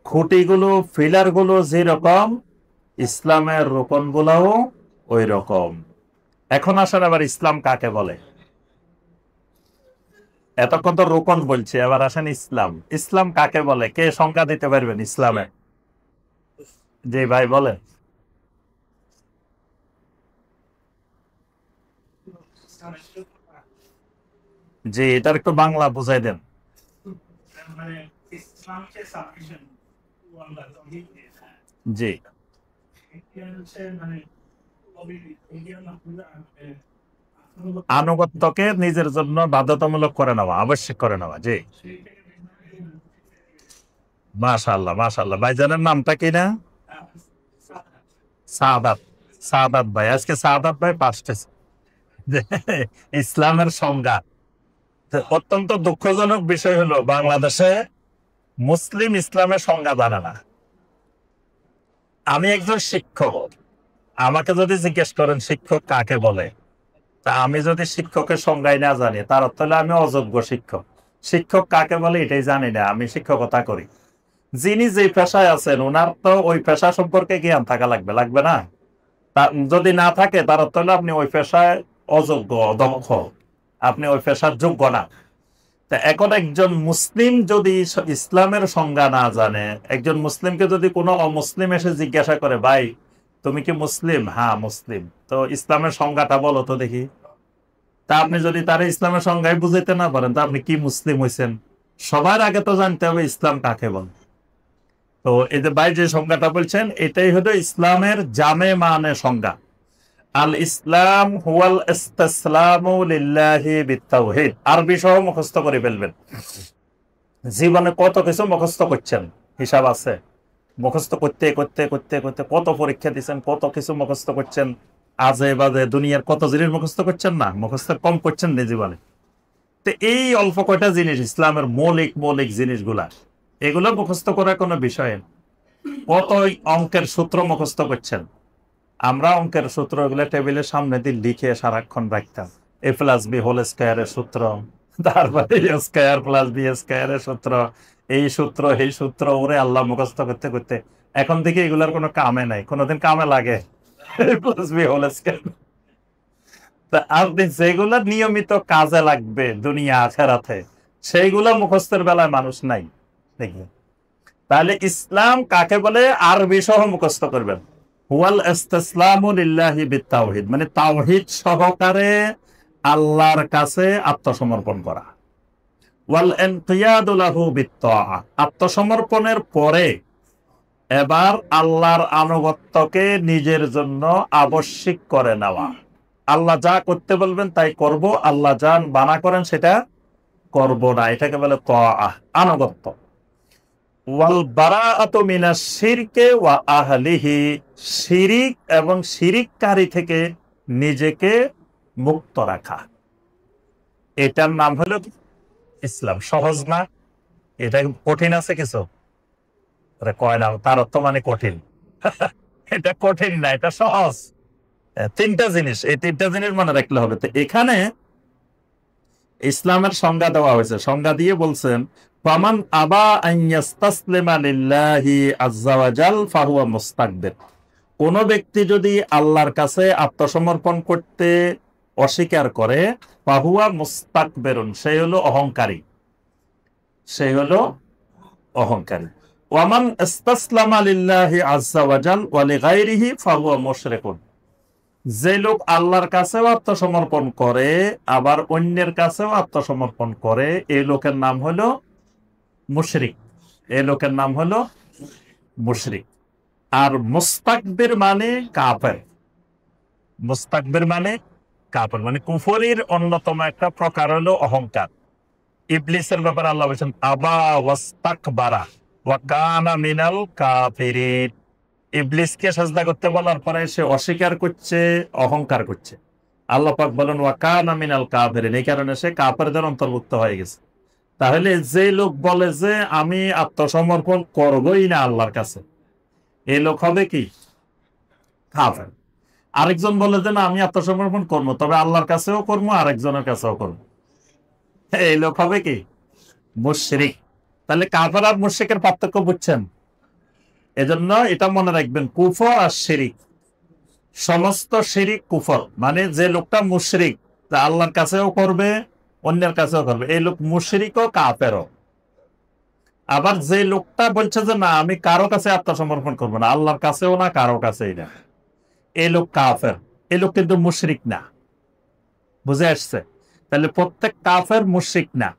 খুঁটিগুলো, ফিলার গুলো যেরকম, ইসলামের রোপণ গুলাও ওই রকম। এখন আসলে আবার ইসলাম কাকে বলে? এতক্ষণ তো রোপণ বলছে, এবার আসেন ইসলাম। ইসলাম কাকে বলে? কে সংজ্ঞা দিতে পারবেন ইসলামে? জি ভাই বলেন। জি, এটার একটু বাংলা বুঝাই দেন। জি, আনুগত্যকে নিজের জন্য বাধ্যতামূলক করে নেওয়া, আবশ্যক করে নেওয়া। জি, মাশাআল্লাহ মাশাআল্লাহ। ভাইজানের নামটা কি না? সাদাত। সাদাত ভাই, আজকে সাদাত ভাই 5টা ইসলামের সংজ্ঞা। তো অত্যন্ত দুঃখজনক বিষয় হলো বাংলাদেশে মুসলিম ইসলামের সংজ্ঞা জানে না। আমি একজন শিক্ষক, আমাকে যদি জিজ্ঞেস করেন শিক্ষক কাকে বলে, তা আমি যদি শিক্ষকের সংজ্ঞাই না জানি তার অর্থ হলে আমি অযোগ্য শিক্ষক। শিক্ষক কাকে বলে এটাই জানি না, আমি শিক্ষকতা করি। যিনি যে পেশায় আছেন ওনার তো ওই পেশা সম্পর্কে জ্ঞান থাকা লাগবে, লাগবে না? যদি না থাকে তার অর্থ হলো আপনি ওই পেশায় অযোগ্য, অদক্ষ, আপনি ওই পেশার যোগ্য না। তা এখন একজন মুসলিম যদি ইসলামের সংজ্ঞা না জানে, একজন মুসলিমকে যদি কোনো অমুসলিম এসে জিজ্ঞাসা করে, ভাই তুমি কি মুসলিম? হ্যাঁ মুসলিম, তো ইসলামের সংজ্ঞাটা বলো তো দেখি। তা আপনি যদি তার ইসলামের সংজ্ঞায় বুঝাইতে না পারেন তা আপনি কি মুসলিম হয়েছেন? সবার আগে তো জানতে হবে ইসলাম কাকে বলে। তো এই যে ভাই যে সংজ্ঞাটা বলছেন এটাই হলো ইসলামের জামে মানে সংজ্ঞা। আল ইসলাম হুয়াল ইসতিসলামু লিল্লাহি বিত্তাওহীদ। আরবি সহ মুখস্থ করে ফেলবেন। জীবনে কত কিছু মুখস্থ করছেন হিসাব আছে। মুখস্থ করতে করতে করতে করতে কত পরীক্ষা দিচ্ছেন, কত কিছু মুখস্থ করছেন, আজে বাজে দুনিয়ার কত জিনিস মুখস্থ করছেন না? মুখস্থ কম করছেন না জীবনে। তো এই অল্প কয়টা জিনিস ইসলামের মৌলিক মৌলিক জিনিসগুলা, এগুলো মুখস্থ করার কোনো বিষয় না। কত অঙ্কের সূত্র মুখস্থ করছেন। আমরা অঙ্কের সূত্র এগুলো টেবিলের সামনে দিয়ে লিখে সারাক্ষণ রাখতাম। এ প্লাস বি হোল স্কয়ারের সূত্র, তারপরে এ স্কয়ার প্লাস বি স্কয়ারের সূত্র, এই সূত্র এই সূত্র, ওরে আল্লাহ মুখস্থ করতে করতে এখন থেকে এগুলার কোনো কামে নাই। কোনোদিন কামে লাগে? এ প্লাস বি হোল স্কয়ার। তা আপনি যেগুলা নিয়মিত কাজে লাগবে দুনিয়া আখেরাতে, সেইগুলা মুখস্থের বেলায় মানুষ নাই দেখবেন। তাহলে ইসলাম কাকে বলে আরবি সহ মুখস্থ করবেন। হুয়াল ইসতিসলামু লিল্লাহি বিত্তাওহীদ, মানে তাওহীদ সহকারে আল্লাহর কাছে আত্মসমর্পণ করা। ওয়াল ইনকিয়াদু লাহু বিত্তাআ, আত্মসমর্পণের পরে এবার আল্লাহর আনুগত্যকে নিজের জন্য আবশ্যিক করে নেওয়া। আল্লাহ যা করতে বলবেন তাই করব, আল্লাহ যা মানা করেন সেটা করব না, এটাকে বলে তাআ, আনুগত্য। ওয়াল বারাআতু মিনাশ শিরকে ওয়া আহলিহি, শিরিক এবং শিরিককারী থেকে নিজেকে মুক্ত রাখা, এটার নাম হলো ইসলাম। সহজ না? এটা কঠিন আছে কিছু? আরে কয় না, তার অর্থ মানে কঠিন। এটা কঠিন না, এটা সহজ। তিনটা জিনিস, এই তিনটা জিনিস মনে রাখলে হবে। তো এখানে ইসলামের সংজ্ঞা দেওয়া হয়েছে, সংজ্ঞা দিয়ে বলছেন ফামান আবা আন ইয়াস্তাসলিমা লিল্লাহি আযজা ওয়া জাল ফাহুয়া মুস্তাকবির। কোন ব্যক্তি যদি আল্লাহর কাছে আত্মসমর্পণ করতে অস্বীকার করে, ফাহুয়া মুস্তাকবিরুন, সে হলো অহংকারী, সে হলো অহংকারী। ওয়ামান ইস্তাসলামা লিল্লাহি আযজা ওয়া জাল ওয়া লিগাইরিহি ফাহুয়া মুশরিকুন, যে লোক আল্লাহর কাছেও আত্মসমর্পণ করে আবার অন্যের কাছেও আত্মসমর্পণ করে, এই লোকের নাম হলো মুশরিক, এই লোকের নাম হলো মুশরিক। আর মুস্তাকবির মানে কাফের, মুস্তাকবির মানে কাফের, মানে কুফরির অন্যতম একটা প্রকার হলো অহংকার। ইবলিসের ব্যাপারে আল্লাহ বলেছেন আবা ওয়াস্তাকবারা ওয়া কানা মিনাল কাফিরিন। ইবলিসকে সাজদা করতে বলার পরে সে অস্বীকার করছে, অহংকার করছে। আল্লাহ পাক বলেন ওয়া কানা মিনাল কাফিরিন, এই কারণে সে কাফেরদের অন্তর্ভুক্ত হয়ে গেছে। তাহলে যে লোক বলে যে আমি আত্মসমর্পণ করবই না আল্লাহর কাছে, এই লোক হবে কি? কাফের। আরেকজন বলে যে না আমি আত্মসমর্পণ করবো, তবে আল্লাহর কাছেও করবো, আরেকজনের কাছেও করবো, এই লোক হবে কি? মুশরিক। তাহলে কাফের আর মুশরিকের পার্থক্য বুঝছেন? এজন্য এটা মনে রাখবেন, কুফর আর শিরিক, সমস্ত শিরিক কুফর। মানে যে লোকটা মুশরিক, তা আল্লাহর কাছেও করবে, অন্যের কাছেও করবে, এই লোক মুশরিকও কাফেরও। আবার যে লোকটা বলছে যে না আমি কারো কাছে আত্মসমর্পণ করবো না, আল্লাহর কাছেও না, কারো কাছেই না, এই লোক কাফের, এই লোক কিন্তু মুশরিক না। বুঝে আসছে? তাহলে প্রত্যেক কাফের মুশরিক না,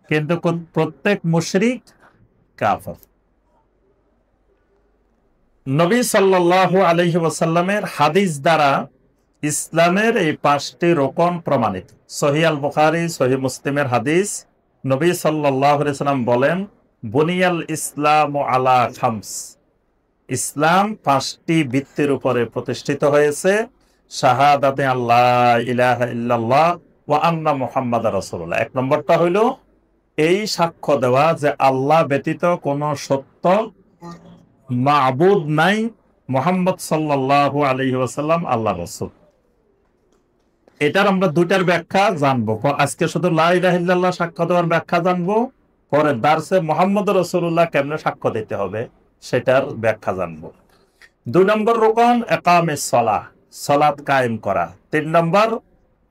কিন্তু প্রত্যেক মুশরিক কাফের। নবী সাল্লাল্লাহু আলাইহি ওয়াসাল্লামের হাদিস দ্বারা ইসলামের এই 5টি রোকন প্রমাণিত। সহিহ আল বুখারী, সহিহ মুসলিমের হাদিস। নবী সাল্লাল্লাহু আলাইহি ওয়াসাল্লাম বলেন বুনিয়াল ইসলামু আলা খামস, ইসলাম 5টি ভিত্তির উপরে প্রতিষ্ঠিত হয়েছে। শাহাদাতে আল্লাহ ইলাহা ইল্লাল্লাহ ওয়া আন্না মুহাম্মাদার রাসূলুল্লাহ। 1 নম্বরটা হইল এই সাক্ষ্য দেওয়া যে আল্লাহ ব্যতীত কোনো সত্য মাবুদ নাই, মুহাম্মদ সাল্লাল্লাহু আলাইহি ওয়াসাল্লাম আল্লাহর রাসূল। এটার আমরা দুইটার ব্যাখ্যা জানবো। আজকে শুধু লা ইলাহা ইল্লাল্লাহ সাক্ষ্য দেওয়ার ব্যাখ্যা জানবো, পরে দার্সে মুহাম্মদ রাসূলুল্লাহ কেমনে সাক্ষ্য দিতে হবে সেটার ব্যাখ্যা জানবো। 2 নম্বর রোকন ইকামিস সালাহ, সালাত কায়েম করা। 3 নম্বর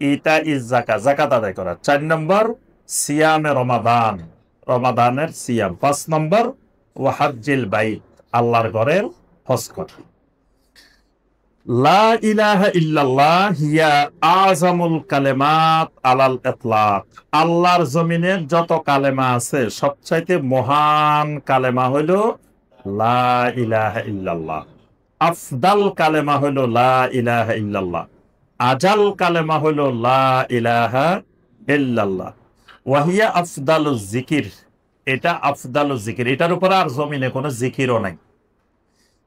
ইতা ইজ যাকাত, যাকাত আদায় করা। 4 নম্বর সিয়ামে রমাদান, রমাদানের সিয়াম। 5 নম্বর ওয়া হাজ্জিল বাইত, আল্লাহর ঘরের হজ করা। লা ইলাহা ইল্লাল্লাহ হিয়া আযামুল কালেমাত আলাল ইতলাক, আল্লাহর জমিনের যত কালেমা আছে সবচাইতে মহান কালেমা হইল লা ইলাহা ইল্লাল্লাহ। আফদাল কালেমা হইল লা ইলাহা ইল্লাল্লাহ। আজাল কালেমা হইল লা ইলাহা ইল্লাল্লাহ। ওয়াহিয়া আফদালুজ জিকির, এটা আফদালুজ জিকির, এটার উপর আর জমিনে কোনো জিকিরও নাই।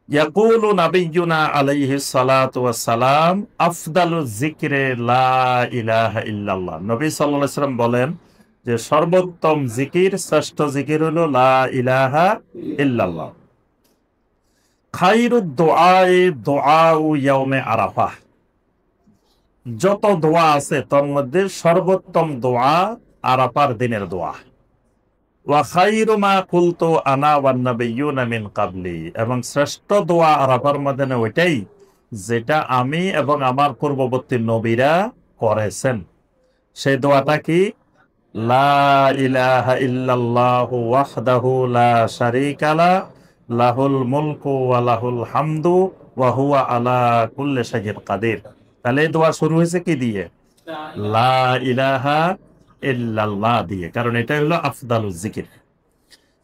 ইয়াকুলু নাবিয়্যুনা আলাইহিস সালাতু ওয়াস সালাম আফদালুজ যিকরি লা ইলাহা ইল্লাল্লাহ। নবী সাল্লাল্লাহু আলাইহি ওয়াসাল্লাম বলেন যে সর্বোত্তম জিকির, শ্রেষ্ঠ জিকির হলো লা ইলাহা ইল্লাল্লাহ। খায়রুদ দুআই দুআউ ইয়াউমে আরাফাহ, যত দোয়া আছে তার মধ্যে সর্বোত্তম দোয়া আরাফার দিনের দোয়া। ওয়া খায়রু মা কুলতু আনা ওয়ান নাবিয়্যুনা মিন ক্বাবলি, এবং শ্রেষ্ঠ দোয়া আরাফার মধ্যে ওইটাই যেটা আমি এবং আমার পূর্ববর্তী নবীরা করেছেন। সেই দোয়াটা কি? লা ইলাহা ইল্লাল্লাহু ওয়াহদাহু লা শারীকা লা, লাহুল মুলকু ওয়া লাহুল হামদু ওয়া হুয়া আলা কুল্লি শাইইন কাদির। তাহলে এই দোয়া শুরু হয়েছে কি দিয়ে? লা ইলাহা ইল্লাল্লাহ দিয়ে, কারণ এটা হলো আফদালুজ জিকির।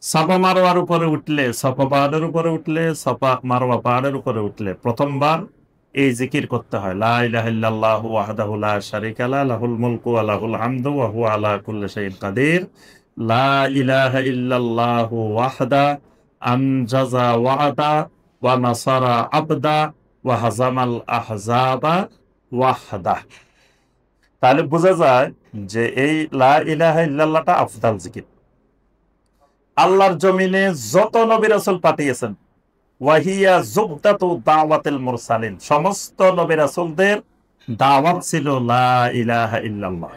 সাফা মারওয়ার উপরে উঠলে, সাফা পাহাড়ের উপরে উঠলে, সাফা মারওয়া পাহাড়ের উপরে উঠলে প্রথমবার এই জিকির করতে হয়, লা ইলাহা ইল্লাল্লাহু ওয়াহদাহু লা শারীকা লা, লাহুল মুলকু ওয়া লাহুল হামদু ওয়া হুয়া আলা কুল্লি শাইইন কাদির। লা ইলাহা ইল্লাল্লাহু ওয়াহদা আনজাযা ওয়া'দা ওয়া নাসারা আবদা ওয়া হাজামাল আহজাবা ওয়াহদা। তাহলে বোঝা যায় যে এই লা ইলাহা ইল্লাল্লাহটা আফদাল জিকির। আল্লাহর জমিনে যত নবী রাসূল পাঠিয়েছেন, ওয়াহিয়া জুবদাতু দাওয়াতিল মুরসালিন, সমস্ত নবী রাসূলদের দাওয়াত ছিল লা ইলাহা ইল্লাল্লাহ।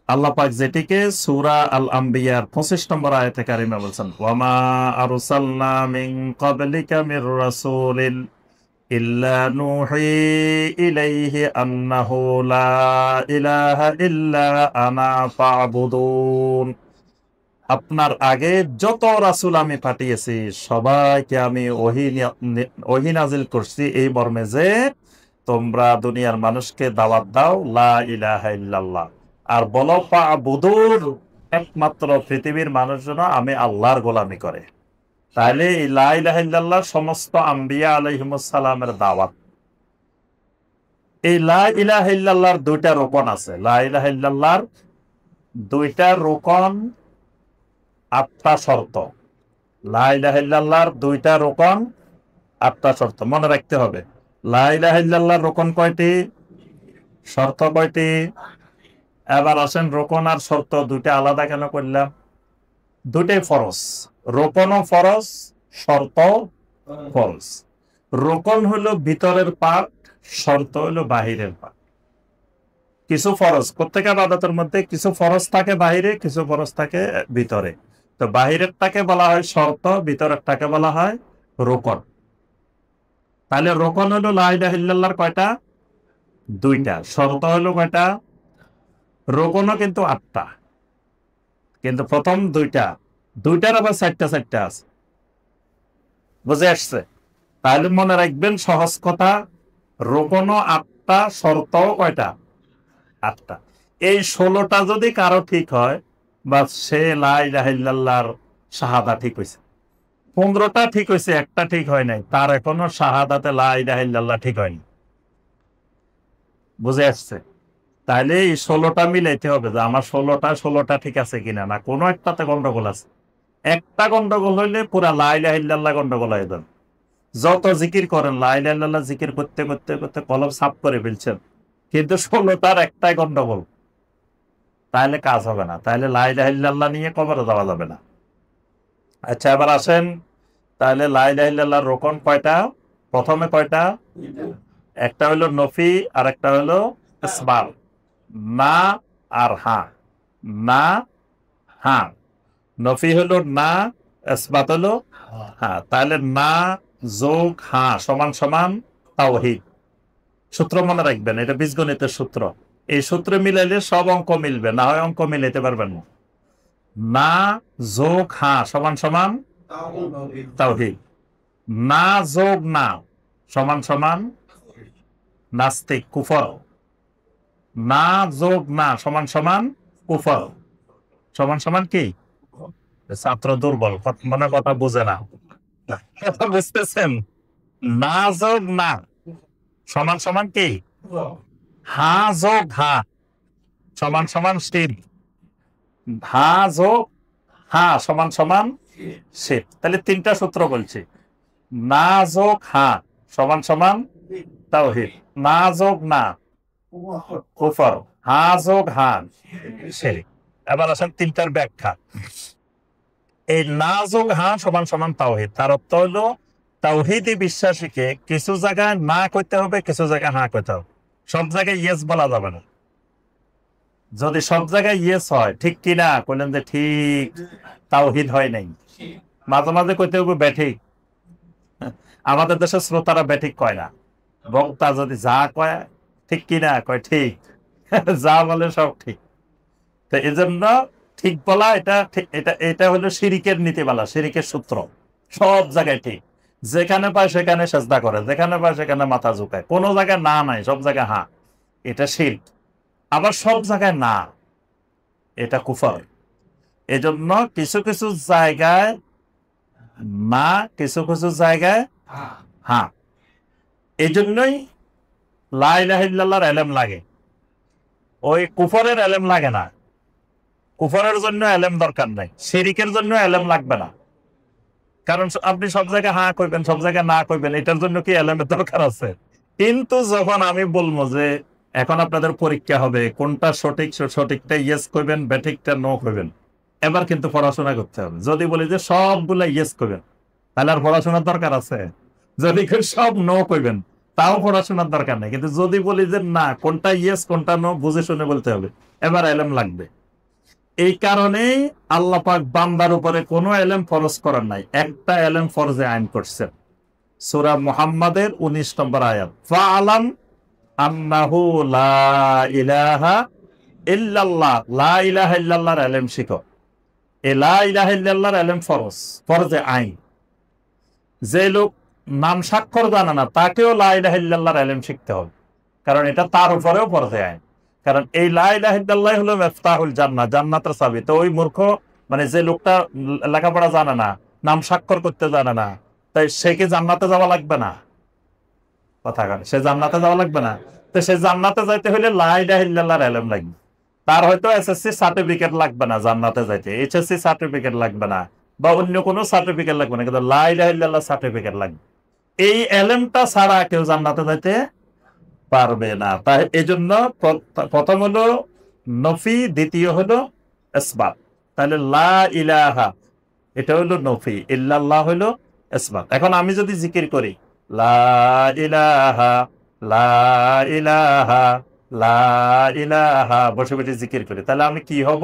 আল্লাহ পাক যেটিকে সূরা আল আম্বিয়ার 25 নম্বর আয়াতে কারিমা বলছেন, ওয়ামা আরসালনা মিন ক্বাবলিকা মির রাসূলিন ইল্লা নুহি ইলাইহি আন্নাহু লা ইলাহা ইল্লা আনা ফা'বুদুন। আপনার আগে যত রাসূল আমি পাঠিয়েছি সবাইকে আমি ওহী নাজিল করছি এই মর্মে যে তোমরা দুনিয়ার মানুষকে দাওয়াত দাও লা ইলাহা ইল্লাল্লাহ, আর বলো ফা'বুদুন, একমাত্র পৃথিবীর মানুষ যেন আমি আল্লাহর গোলামি করে। তাহলে এই লা ইলাহা ইল্লাল্লাহ সমস্ত আম্বিয়া আলাইহিমুস সালামের দাওয়াত। এই লা ইলাহা ইল্লাল্লাহর দুইটা রোকন আছে। লা ইলাহা ইল্লাল্লাহর দুইটা রোকন, 8টা শর্ত। লা ইলাহা ইল্লাল্লাহর দুইটা রোকন, 8টা শর্ত মনে রাখতে হবে। লা ইলাহা ইল্লাল্লাহর রোকন কয়টি, শর্ত কয়টি? এবার আসেন রোকন আর শর্ত দুইটা আলাদা কেন করলাম? দুইটাই ফরজ। রোকনও ফরজ, শর্ত ফরজ। রোকন হলো ভিতরের পার্ট, শর্ত হলো বাহিরের পার্ট। কিছু ফরজ, প্রত্যেক ইবাদতের মধ্যে কিছু ফরজ থাকে বাহিরে, কিছু ফরজ থাকে ভিতরে। তো বাহিরেরটাকে বলা হয় শর্ত, ভিতরেরটাকে বলা হয় রোকন। তাহলে রোকন হলো লা ইলাহা ইল্লাল্লাহর কয়টা? দুইটা। শর্ত হলো কয়টা? রোকনও কিন্তু 8টা, কিন্তু প্রথম দুইটা, দুইটার আবার 4টা 4টা আছে। বুঝে আসছে? তাহলে মনে রাখবেন সহজ কথা, রোকনও 8টা, শর্তও কয়টা? 8টা। এই 16টা যদি কারো ঠিক হয়, বা সে লা ইলাহা ইল্লাল্লাহর শাহাদা ঠিক হয়েছে। 15টা ঠিক হয়েছে, একটা ঠিক হয় নাই, তার এখনো শাহাদাতে লা ইলাহা ইল্লাল্লাহ ঠিক হয়নি। বুঝে আসছে? তাহলে এই 16টা মিলাইতে হবে যে আমার 16টা ঠিক আছে কিনা, না কোনো একটাতে গন্ডগোল আছে। একটা গন্ডগোল হইলে পুরা লা ইলাহা ইল্লাল্লাহ গন্ডগোল হয়ে যাবে। যত জিকির করেন লা ইলাহা ইল্লাল্লাহ জিকির করতে করতে করতে কলম সাফ করে ফেলছেন, কিন্তু 16টার একটাই গন্ডগোল, তাহলে কাজ হবে না। তাহলে লা ইলাহা ইল্লাল্লাহ নিয়ে কবরে যাওয়া যাবে না। আচ্ছা, এবার আসেন, তাহলে লা ইলাহা ইল্লাল্লাহর রোকন কয়টা? প্রথমে কয়টা? একটা হলো নফি আর একটা হলো ইসবাত। না আর হা, না হা। নফি হলো না, ইসবাত হলো হা। তাহলে না যোগ হা সমান সমান তাওহীদ। সূত্র মনে রাখবেন, এটা বীজগণিতের সূত্র। এই সূত্র মিলাইলে সব অঙ্ক মিলবে, না হয় অঙ্ক মিলাইতে পারবেন না। না যোগ হা সমান সমান তাওহীদ। না যোগ না সমান সমান নাস্তিক, কুফর। না যোগ না সমান সমান কুফর, সমান সমান কি? ছাত্র দুর্বল, মানে কথা বুঝে না। কথা বুঝতেছেন? না যোগ না সমান সমান কি? হা যোগ হা সমান সমান শির। হা যোগ হা সমান সমান শির। তাহলে 3টা সূত্র বলছি। না যোগ হা সমান সমান তাওহীদ, না যোগ না কুফর, হা যোগ হা শিরক। এবার আসেন 3টার ব্যাখ্যা। এই না যোগ হা সমান সমান তাওহীদ, তার অর্থ হলো তাওহীদী বিশ্বাসীকে কিছু জায়গায় না কইতে হবে, কিছু জায়গায় হা কইতে হবে। সব জায়গায় ইয়েস বলা যাবে না। যদি সব জায়গায় ইয়েস হয়, ঠিক কিনা কইলেন যে ঠিক, তাওহীদ হয় নাই। মাঝে মাঝে কইতে হবে ব্যাঠিক। আমাদের দেশের শ্রোতারা ব্যাঠিক কয় না। বক্তা যদি যা কয় ঠিক কিনা কয় ঠিক, যা বলে সব ঠিক। তো এই জন্য ঠিক বলা, এটা হলো শিরিকের নীতিমালা, শিরিকের সূত্র। সব জায়গায় ঠিক, যেখানে পায় সেখানে সেজদা করে, যেখানে পায় সেখানে মাথা ঝুঁকায়, কোনো জায়গায় না নাই, সব জায়গায় হা, এটা শিরক। আবার সব জায়গায় না, এটা কুফর। এজন্য কিছু কিছু জায়গায় না, কিছু কিছু জায়গায় হা। এই জন্যই লা ইলাহা ইল্লাল্লাহর এলেম লাগে, ওই কুফরের এলেম লাগে না। কুফরের জন্য এলেম দরকার নাই, শিরিকের জন্য এলেম লাগবে না। কারণ আপনি সব জায়গায় হ্যাঁ কইবেন, সব জায়গায় না কইবেন, এটার জন্য কি এলেমের দরকার আছে? কিন্তু যখন আমি বলবো যে এখন আপনাদের পরীক্ষা হবে, কোনটা সঠিক, সঠিকটা ইয়েস কইবেন, ব্যাঠিকটা নো কইবেন, এবার কিন্তু পড়াশোনা করতে হবে। যদি বলি যে সবগুলা ইয়েস কইবেন, তাহলে আর পড়াশোনার দরকার আছে? যদি সব নো কইবেন, তাও পড়াশোনার দরকার নেই। কিন্তু যদি বলি যে না, কোনটা ইয়েস কোনটা নো বুঝে শুনে বলতে হবে, এবার এলেম লাগবে। এই কারণেই আল্লাহ পাক বান্দার উপরে কোনো এলেম ফরজ করার নাই, একটা এলেম ফরজে আইন করছেন। সূরা মুহাম্মাদের 19 নম্বর আয়াত, ফাআলাম আন্নাহু লা ইলাহা ইল্লাল্লাহ, লা ইলাহা ইল্লাল্লাহর এলেম শিখো। এই লা ইলাহা ইল্লাল্লাহর এলেম ফরজ, ফরজে আইন। যে লোক নাম স্বাক্ষর জানে না, তাকেও লা ইলাহা ইল্লাল্লাহর এলেম শিখতে হবে, কারণ এটা তার উপরেও ফরজে আইন। কারণ এই লা ইলাহা ইল্লাল্লাহ হলো মিফতাহুল জান্নাহ, জান্নাতের চাবি। তো ওই মূর্খ, মানে যে লোকটা লেখাপড়া জানে না, নাম স্বাক্ষর করতে জানে না, তাই সে কি জান্নাতে যাওয়া লাগবে না? কথা বলে, সে জান্নাতে যাওয়া লাগবে না? তো সে জান্নাতে যাইতে হলে লা ইলাহা ইল্লাল্লাহর ইলম লাগবে। তার হয়তো এসএসসি সার্টিফিকেট লাগবে না জান্নাতে যাইতে, এইচএসসি সার্টিফিকেট লাগবে না, বা অন্য কোনো সার্টিফিকেট লাগবে না, কিন্তু লা ইলাহা ইল্লাল্লাহ সার্টিফিকেট লাগবে। এই এলেমটা ছাড়া কেউ জান্নাতে যাইতে পারবে না। তাই এই জন্য প্রথম হলো নফি, দ্বিতীয় হলো ইসবাত। তাহলে লা ইলাহা এটা হলো নফি, ইল্লাল্লাহ হলো ইসবাত। এখন আমি যদি জিকির করি লা ইলাহা, লা ইলাহা, লা ইলাহা, বসে বসে জিকির করি, তাহলে আমি কি হব?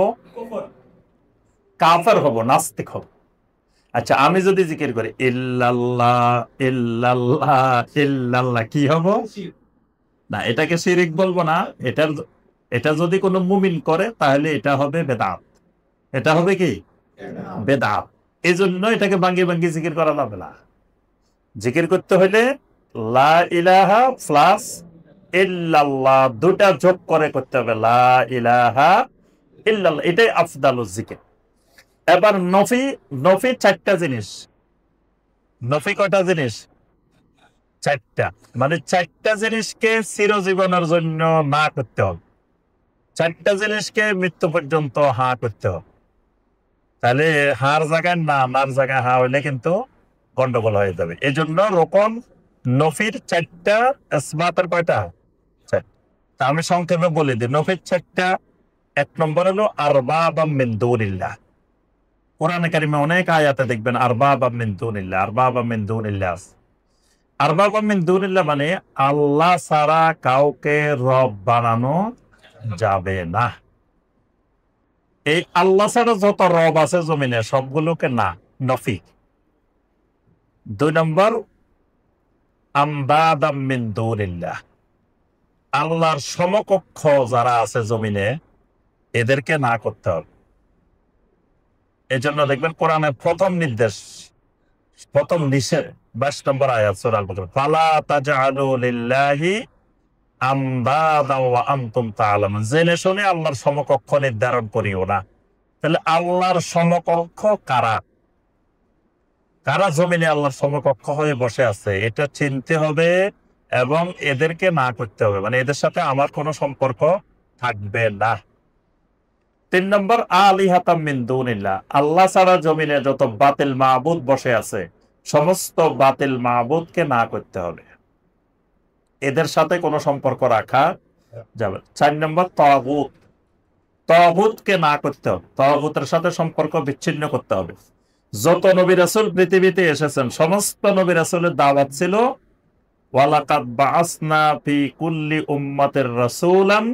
কাফের হব, নাস্তিক হব। আচ্ছা, আমি যদি জিকির করি ইল্লাল্লাহ, ইল্লাল্লাহ, ইল্লাল্লাহ, কি হব? না, এটাকে শিরিক বলবো না। এটা যদি কোনো মুমিন করে তাহলে এটা হবে বেদাত। এটা হবে কি? বেদাত। এই জন্য এটাকে ভাঙ্গি ভাঙ্গি জিকির করা যাবে না। জিকির করতে হলে লা ইলাহা প্লাস ইল্লাল্লাহ দুটা যোগ করে করতে হবে, লা ইলাহা ইল্লাল্লাহ, এটাই আফদালুজ জিকির। এবার নফি, নফি চারটা জিনিস। নফি কয়টা জিনিস? চারটা। মানে চারটা জিনিসকে চিরজীবনের জন্য না করতে হবে, চারটা জিনিসকে মৃত্যু পর্যন্ত হা করতে হবে। তাহলে হার জায়গায় না, নার জায়গায় হা হইলে কিন্তু গন্ডগোল হয়ে যাবে। এই জন্য রোকন নফির চারটা, ইসবাতের কয়টা? চারটা। আমি সংক্ষেপে বলে দিই, নফির চারটা। এক নম্বর হলো আরবাবাম মিন দুনিল্লাহ। কোরআনে কারিমে অনেক আয়াতে দেখবেন আরবাবাম মিন দুনিল্লাহ, আরবাবাম মিন দুনিল্লাহ। আরবাবাম মিন দুনিল্লাহ মানে আল্লাহ ছাড়া কাউকে রব বানানো যাবে না। এই আল্লাহ ছাড়া যত রব আছে জমিনে সবগুলোকে না, নফি। দুই নম্বর আমদাদাম মিন দুনিল্লাহ, আল্লাহর সমকক্ষ যারা আছে জমিনে এদেরকে না করতে হবে। এজন্য দেখবেন কোরআনের প্রথম নির্দেশ, প্রথম নিষেধ 22 নম্বর আয়াত সূরা আল বাকারা, ফালা তাজআলু লিল্লাহি আমদাদা ওয়া আনতুম তাআলামুন, জেনে শুনে আল্লাহর সমকক্ষ নির্ধারণ করিও না। তাহলে আল্লাহর সমকক্ষ কারা? কারা জমিনে আল্লাহর সমকক্ষ হয়ে বসে আছে এটা চিনতে হবে এবং এদেরকে না করতে হবে, মানে এদের সাথে আমার কোনো সম্পর্ক থাকবে না। 3 নম্বর আলিহাতাম মিন দুনিল্লাহ, আল্লাহ ছাড়া জমিনে যত বাতিল মাবুদ বসে আছে সমস্ত বাতিল মাবুদকে না করতে হবে, এদের সাথে কোনো সম্পর্ক রাখা যাবে। 4 নম্বর তাগুত, তাগুতকে না করতে হবে, তাগুতের সাথে সম্পর্ক বিচ্ছিন্ন করতে হবে। যত নবী রাসূল পৃথিবীতে এসেছেন সমস্ত নবী রাসূলের দাওয়াত ছিল ওয়ালাকাদ বাআসনা ফি কুল্লি উম্মাতির রাসূলান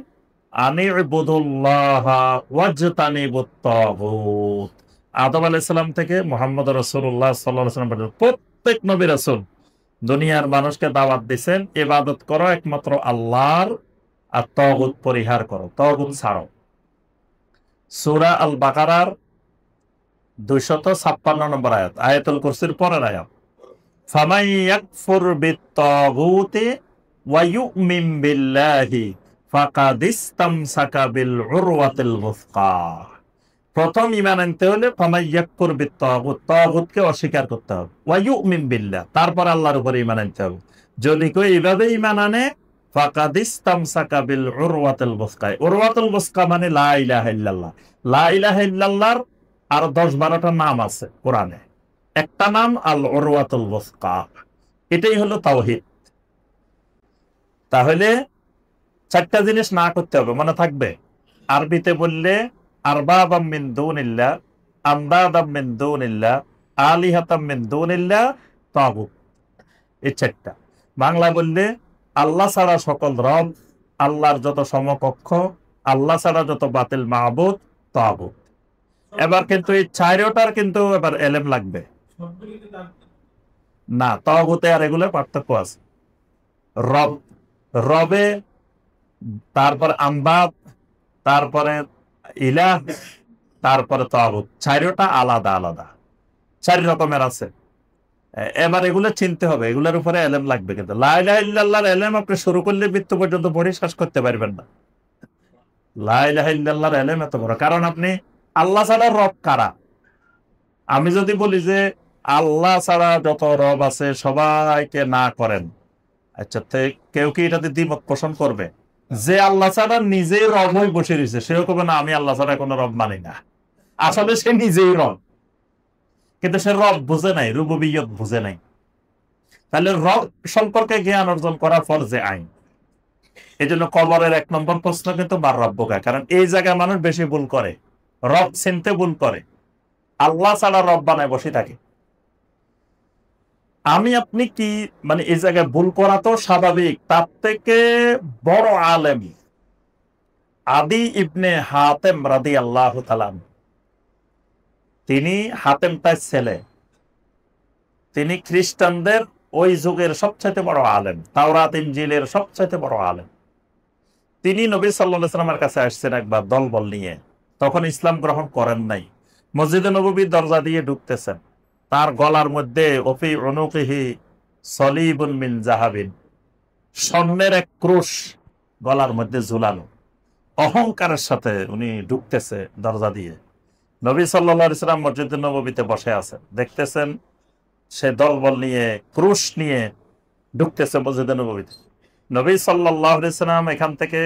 আনি ইবুদুল্লাহা ওয়াজতানিবুত তাগুত। আদম আলাইহিস সালাম থেকে মুহাম্মদ রাসূলুল্লাহ সাল্লাল্লাহু আলাইহি ওয়াসাল্লাম পর্যন্ত প্রত্যেক নবী রাসূল দুনিয়ার মানুষকে দাওয়াত দিয়েছেন ইবাদত করো একমাত্র আল্লাহর, আর তাগুত পরিহার করো, তাগুত ছাড়ো। সূরা আল বাকারার 256 নম্বর আয়াত, আয়াতুল কুরসির পরের আয়াত, ফামান ইয়াকফুর বিত-তাগুতি ওয়া ইউমিন বিল্লাহি ফাকাদ ইসতামসাকা বিল উরওয়াতিল ওয়াসকা। প্রথম ঈমান আনতে হলে ফামান ইয়াকফুর বিত-তাগুত, তাগুতকে অস্বীকার করতে হবে, ওয়া ইউমিন বিল্লাহ, তারপর আল্লাহর উপরে ঈমান আনতে হবে। যদি কেউ এইভাবে ঈমান আনে ফাকাদ ইসতামসাকা বিল উরওয়াতিল বুসকা। উরওয়াতুল বুসকা মানে লা ইলাহা ইল্লাল্লাহ। লা ইলাহা ইল্লাল্লাহর আর 10-12টা নাম আছে কোরআনে। একটা নাম আল উরওয়াতুল বুসকা। এটাই হলো তাওহীদ। তাহলে 4টা জিনিস না করতে হবে, মনে থাকবে। আরবিতে বললে আরবাবাম মিন দুনিল্লাহ, আন্দাদাম মিন দুনিল্লাহ, আলিহাতাম মিন দুনিল্লাহ, তাগুত। এই 4টা। বাংলা বললে আল্লাহ ছাড়া সকল রব, আল্লাহর যত সমকক্ষ, আল্লাহ ছাড়া যত বাতিল মাবুদ, তাগুত। এবার কিন্তু এই 4টার কিন্তু এবার এলেম লাগবে না। তাগুতে আর এগুলো পার্থক্য আছে। রব, রবে, তারপরে আমবাদ, তারপরে ইলাহ, তারপরে তাগুত। 4টা আলাদা আলাদা, 4 রকমের আছে। এবার এগুলো চিনতে হবে, এগুলোর উপরে এলেম লাগবে। কিন্তু লা ইলাহা ইল্লাল্লাহর এলেম আপনি শুরু করলে মৃত্যু পর্যন্ত পড়ে শেষ করতে পারবেন না। লা ইলাহা ইল্লাল্লাহর এলেম এত বড়, কারণ আপনি আল্লাহ ছাড়া রব কারা? আমি যদি বলি যে আল্লাহ ছাড়া যত রব আছে সবাইকে না করেন, আচ্ছা কেউ কি এটাতে দ্বিমত পোষণ করবে? যে আল্লাহ ছাড়া নিজেই রব হয়ে বসে রয়েছে সেও কবে না আমি আল্লাহ ছাড়া কোনো রব মানি না। আসলে সে নিজেই রব, কিন্তু সে রব বুঝে নাই, রুবুবিয়ত বুঝে নাই। তাহলে রব সম্পর্কে জ্ঞান অর্জন করা ফরজে আইন। এই জন্য কবরের 1 নম্বর প্রশ্ন কিন্তু মার রব্বুকা, কারণ এই জায়গায় মানুষ বেশি ভুল করে, রব চিনতে ভুল করে, আল্লাহ ছাড়া রব বানায় বসে থাকে। আমি আপনি কি মানে এই জায়গায় ভুল করা তো স্বাভাবিক। তার থেকে বড় আলেম আদি ইবনে হাতেম রাদিয়াল্লাহু তাআলা, তিনি হাতেম তার ছেলে, তিনি খ্রিস্টানদের ওই যুগের সবচাইতে বড় আলেম, তাওরাত ইনজিলের সবচাইতে বড় আলেম। তিনি নবী সাল্লাল্লাহু আলাইহি ওয়াসাল্লামের কাছে আসছেন একবার দলবল নিয়ে, তখন ইসলাম গ্রহণ করেন নাই। মসজিদে নববীর দরজা দিয়ে ঢুকতেছেন, তার গলার মধ্যে ওফি উনুকিহি সলিবুন মিন যাহাবিন, স্বর্ণের এক ক্রুশ গলার মধ্যে ঝুলানো। অহংকারের সাথে উনি ঢুকতেছে দরজা দিয়ে। নবী সাল্লাল্লাহু আলাইহি ওয়াসাল্লাম মসজিদে নববীতে বসে আছেন, দেখতেছেন সে দলবল নিয়ে ক্রুশ নিয়ে ঢুকতেছে মসজিদে নববীতে। নবী সাল্লাল্লাহু আলাইহি ওয়াসাল্লাম এখান থেকে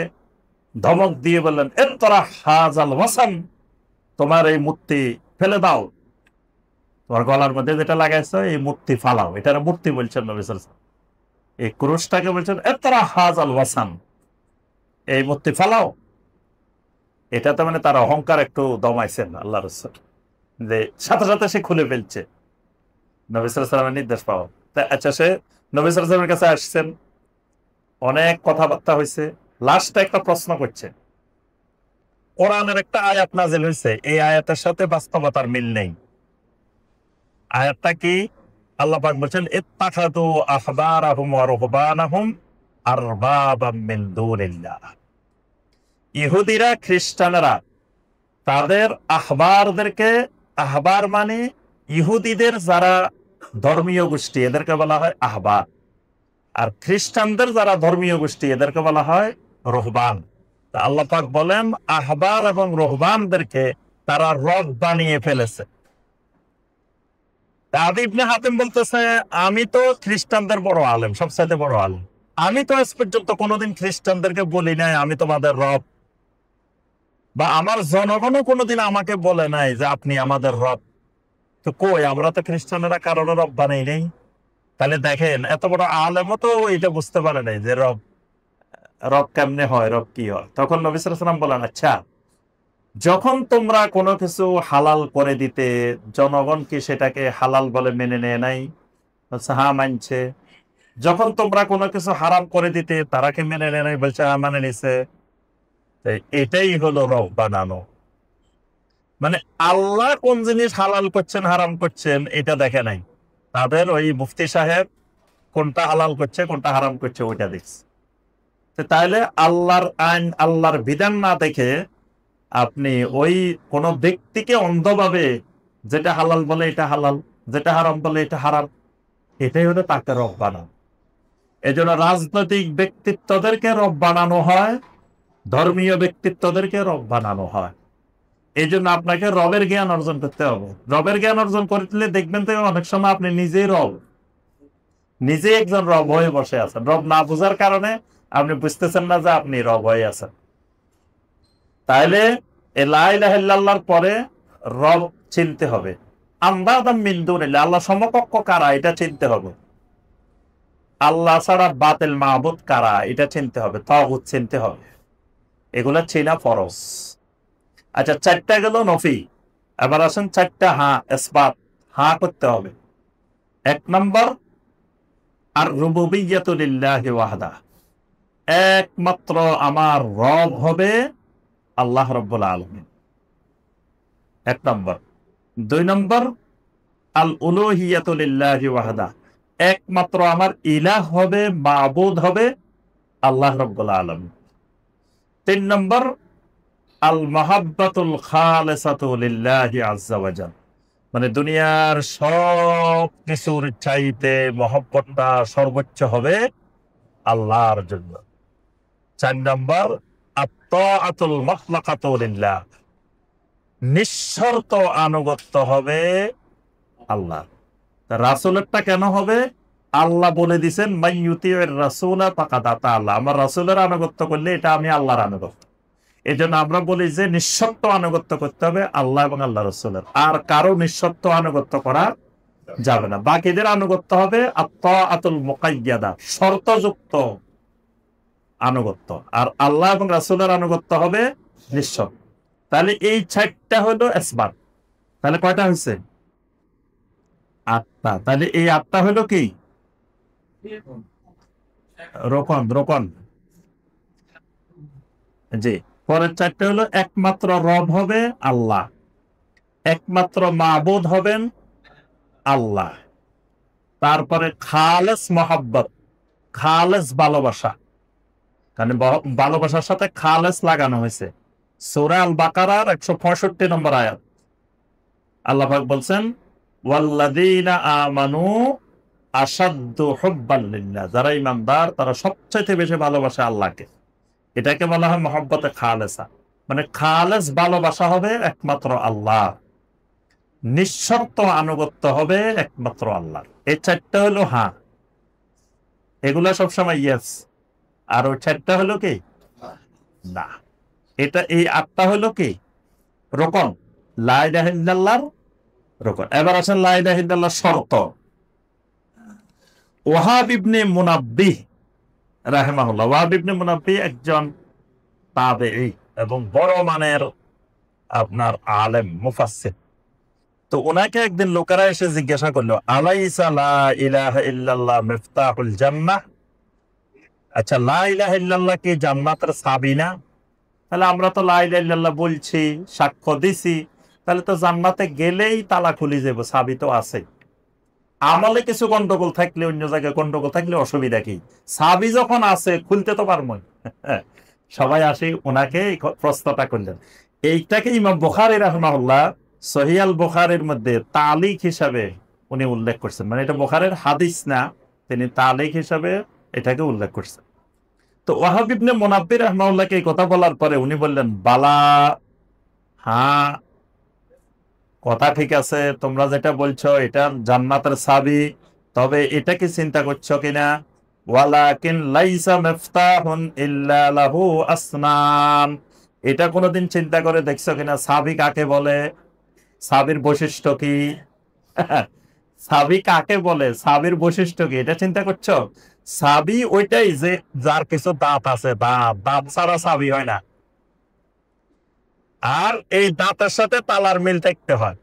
ধমক দিয়ে বললেন, ইত্তরা হাযাল ওয়াসান, তোমার এই মূর্তি ফেলে দাও, তোমার গলার মধ্যে যেটা লাগাইছো এই মূর্তি ফালাও। এটার মূর্তি বলছেন নবী সাল্লাল্লাহু আলাইহি ওয়াসাল্লাম। এই ক্রুশটাকে বলছেন ইত্তরা হাযাল ওয়াসান, এই মূর্তি ফালাও। এটাতে মানে তার অহংকার একটু দমাইছেন আল্লাহ রাসূল, যে সাথে সাথে সে খুলে ফেলছে নবী সাল্লাল্লাহু আলাইহি ওয়াসাল্লামের নির্দেশ পাওয়া। আচ্ছা, সে নবী সাল্লাল্লাহু আলাইহি ওয়াসাল্লামের কাছে আসছেন, অনেক কথাবার্তা হয়েছে, লাস্টে একটা প্রশ্ন করছে। কোরআনের একটা আয়াত নাযিল হয়েছে, এই আয়াতের সাথে বাস্তবতার মিল নেই। আয়াতটা কি? আল্লাহ পাক বলছেন, ইত্তাখাযু আহবারাহুম ওয়া রুহবানাহুম আরবাবাম মিন দুনিল্লাহ। ইহুদিরা খ্রিস্টানরা তাদের আহবারদেরকে, আহবার মানে ইহুদিদের যারা ধর্মীয় গোষ্ঠী, এদেরকে বলা হয় আহবার। আর খ্রিস্টানদের যারা ধর্মীয় গোষ্ঠী এদেরকে বলা হয় রুহবান। আল্লাহ পাক বলেন আহবার এবং রুহবানদেরকে তারা রব বানিয়ে ফেলেছে। আদি ইবনে হাতেম বলতেছে, আমি তো খ্রিস্টানদের বড় আলেম, সবচাইতে বড় আলেম, আমি তো আজ পর্যন্ত কোনোদিন খ্রিস্টানদেরকে বলি নাই আমি তোমাদের রব, বা আমার জনগণও কোনোদিন আমাকে বলে নাই যে আপনি আমাদের রব। তো কই, আমরা তো খ্রিস্টানেরা কারোর রব বানাই নেই। তাহলে দেখেন, এত বড় আলেমও তো এটা বুঝতে পারে নাই যে রব, রব কেমনে হয়, রব কি হয়। তখন নবী সাল্লাল্লাহু আলাইহি ওয়াসাল্লাম বলেন, আচ্ছা যখন তোমরা কোনো কিছু হালাল করে দিতে, জনগণ কি সেটাকে হালাল বলে মেনে নেয় নাই? বলছে হ্যাঁ মানছে। যখন তোমরা কোনো কিছু হারাম করে দিতে, তারা কি মেনে নেয় নাই? বলছে হ্যাঁ মানে নিছে। এটাই হলো রব বানানো। মানে আল্লাহ কোন জিনিস হালাল করছেন হারাম করছেন এটা দেখে নাই, তাদের ওই মুফতি সাহেব কোনটা হালাল করছে কোনটা হারাম করছে ওইটা দেখছে। তাইলে আল্লাহর আইন, আল্লাহর বিধান না দেখে আপনি ওই কোন ব্যক্তিকে অন্ধভাবে যেটা হালাল বলে এটা হালাল, যেটা হারাম বলে এটা হারাম, এটাই হলো তাকে রব বানানো। এই জন্য রাজনৈতিক ব্যক্তিত্বদেরকে রব বানানো হয়, ধর্মীয় ব্যক্তিত্বদেরকে রব বানানো হয়। এই জন্য আপনাকে রবের জ্ঞান অর্জন করতে হবে। রবের জ্ঞান অর্জন করতে দেখবেন তো অনেক সময় আপনি নিজেই রব, নিজে একজন রব হয়ে বসে আছেন। রব না বোঝার কারণে আপনি বুঝতেছেন না যে আপনি রব হয়ে আছেন। তাইলে লা ইলাহা ইল্লাল্লাহর পরে রব চিনতে হবে। আন্দাদাম মিন দুনিল্লাহ, আল্লাহ সমকক্ষ কারা এটা চিনতে হবে। আল্লাহ ছাড়া বাতিল মাহবুদ কারা এটা চিনতে হবে, তাগুত চিনতে হবে। এগুলা চেনা ফরজ। আচ্ছা, 4টা গেল নফি। এবার আসেন 4টা ইসবাত করতে হবে। 1 নম্বর, আর রুবুবিয়্যাতু লিল্লাহি ওয়াহদা, একমাত্র আমার রব হবে আল্লাহ রাব্বুল আলামিন, 1 নম্বর। 2 নম্বর, আল উলুহিয়াতু লিল্লাহি ওয়াহদা, একমাত্র আমার ইলাহ হবে, মাবুদ হবে আল্লাহ রাব্বুল আলামিন। 3 নম্বর, আল মাহাব্বাতুল খালিসাতু লিল্লাহি আযজা ওয়া জাল, মানে দুনিয়ার সব কিছুর চাইতে মহব্বতটা সর্বোচ্চ হবে আল্লাহর জন্য। 4 নম্বর, আত-তাআতুল মুতলাকাতু লিল্লাহ, নিঃশর্ত আনুগত্য হবে আল্লাহ। রাসূলেরটা কেন হবে? আল্লাহ বলে দিয়েছেন মাইয়ুতিউর রাসূলা ফাকাদ আতা আল্লাহ, আমার রাসূলের আনুগত্য করলে এটা আমি আল্লাহর আনুগত্য। এই জন্য আমরা বলি যে নিঃশর্ত আনুগত্য করতে হবে আল্লাহ এবং আল্লাহ রাসূলের, আর কারো নিঃশর্ত আনুগত্য করা যাবে না। বাকিদের আনুগত্য হবে আত-তাআতুল মুকাইয়াদা, শর্তযুক্ত আনুগত্য, আর আল্লাহ এবং রাসূলের আনুগত্য হবে নিঃশর্ত। তাহলে এই 4টা হলো ইসবাত। তাহলে কয়টা হয়েছে? 8টা। তাহলে এই 8টা হলো কি? রোকন। জি। পরের 4টা হলো একমাত্র রব হবে আল্লাহ, একমাত্র মাবুদ হবেন আল্লাহ, তারপরে খালেস মহাব্বত, খালেস ভালোবাসা, মানে ভালোবাসার সাথে খালেস লাগানো হয়েছে। সূরা আল বাকারার 165 নম্বর আয়াত আল্লাহ পাক বলছেন ওয়াল্লাযীনা আমানু আশাদ্দু হুব্বান লিল্লাহ, যারা ঈমানদার তারা সবচাইতে বেশি ভালোবাসে আল্লাহকে। এটাকে বলা হয় মহব্বতে খালেসা, মানে খালেস ভালোবাসা হবে একমাত্র আল্লাহ, নিঃশর্ত আনুগত্য হবে একমাত্র আল্লাহ। এই 4টা হলো এগুলা সবসময় ইয়েস, আর ওই 4টা হলো কি না। এটা এই 8টা হলো কি রোকন, লা ইলাহা ইল্লাল্লাহর রোকন। এবার আসেন লা ইলাহা ইল্লাল্লাহর শর্ত। ওয়াহাব ইবনে মুনাব্বিহ রাহিমাহুল্লাহ, ওয়াহাব ইবনে মুনাব্বিহ একজন তাবেঈ এবং বড় মানের আপনার আলেম মুফাসসির। তো ওনাকে একদিন লোকেরা এসে জিজ্ঞাসা করলো আলাইসা লা ইলাহা ইল্লাল্লাহ মিফতাহুল জান্নাহ, আচ্ছা লা ইলাহা ইল্লাল্লাহ কি জান্নাতের চাবি না? তাহলে আমরা তো লা ইলাহা ইল্লাল্লাহ বলছি, সাক্ষ্য দিছি, তাহলে তো জান্নাতে গেলেই তালা খুলে যাবো, চাবি তো আছে। আমলে কিছু গন্ডগোল থাকলে, অন্য জায়গায় গন্ডগোল থাকলে অসুবিধা কি? চাবি যখন আছে খুলতে তো পারবই। সবাই আসে ওনাকে এই প্রশ্নটা করলেন। এইটাকে ইমাম বুখারী রাহিমাহুল্লাহ সহিহ আল বুখারীর মধ্যে তালিক হিসাবে উনি উল্লেখ করছেন, মানে এটা বুখারীর হাদিস না, তিনি তালিক হিসাবে এটাকে উল্লেখ করছেন। তো ওয়াহাব ইবনে মুনাব্বিহ রাহিমাহুল্লাহকে এই কথা বলার পরে উনি বললেন বালা, কথা ঠিক আছে, তোমরা যেটা বলছো এটা জান্নাতের চাবি, তবে এটা কি চিন্তা করছো কিনা ওয়ালাকিন লাইসা মিফতাহুন ইল্লা লাহু আসনান, এটা কোনোদিন চিন্তা করে দেখছো কিনা চাবি কাকে বলে, চাবির বৈশিষ্ট্য কি? চাবি কাকে বলে, চাবির বৈশিষ্ট্য কি, এটা চিন্তা করছো? চাবি ওইটাই যে যার কিছু দাঁত আছে, দাঁত ছাড়া চাবি হয় না, আর এই দাঁতের সাথে তালার মিল থাকতে হয়।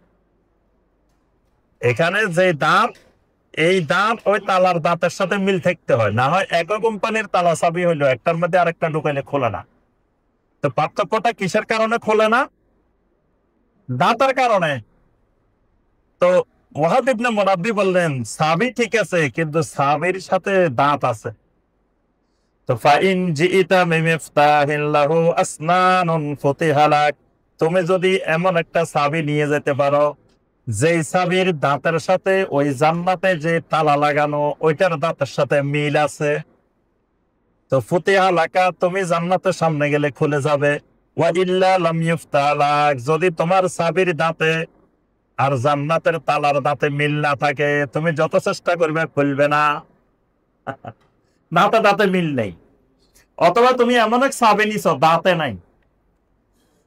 এখানে যে দাঁত, এই দাঁত ওই তালার দাঁতের সাথে মিল থাকতে হয়, না হয় একই কোম্পানির তালা চাবি হইলো একটার মধ্যে আরেকটা ঢুকাইলে খোলে না। তো পার্থক্যটা কিসের কারণে খোলে না? দাঁতের কারণে। তো ওয়াহাব ইবনে মুনাব্বিহ বললেন চাবি ঠিক আছে, কিন্তু চাবির সাথে দাঁত আছে। তো ফাইন জিইতা মিফতাহিন লাহু আসনানুন ফুতিহা লাক, তুমি যদি এমন একটা চাবি নিয়ে যেতে পারো যেই চাবির দাঁতের সাথে ওই জান্নাতে যে তালা লাগানো ওইটার দাঁতের সাথে মিল আছে, তো ফুতিহা লাকা, তুমি জান্নাতের সামনে গেলে খুলে যাবে। ওয়া ইল্লা লাম ইফতাহ লাক, যদি তোমার চাবির দাঁতে আর জান্নাতের তালার দাঁতে মিল না থাকে, তুমি যত চেষ্টা করবে খুলবে না। দাঁতে দাঁতে মিল নেই। অথবা তুমি এমন এক চাবি নিছ দাঁতে নাই,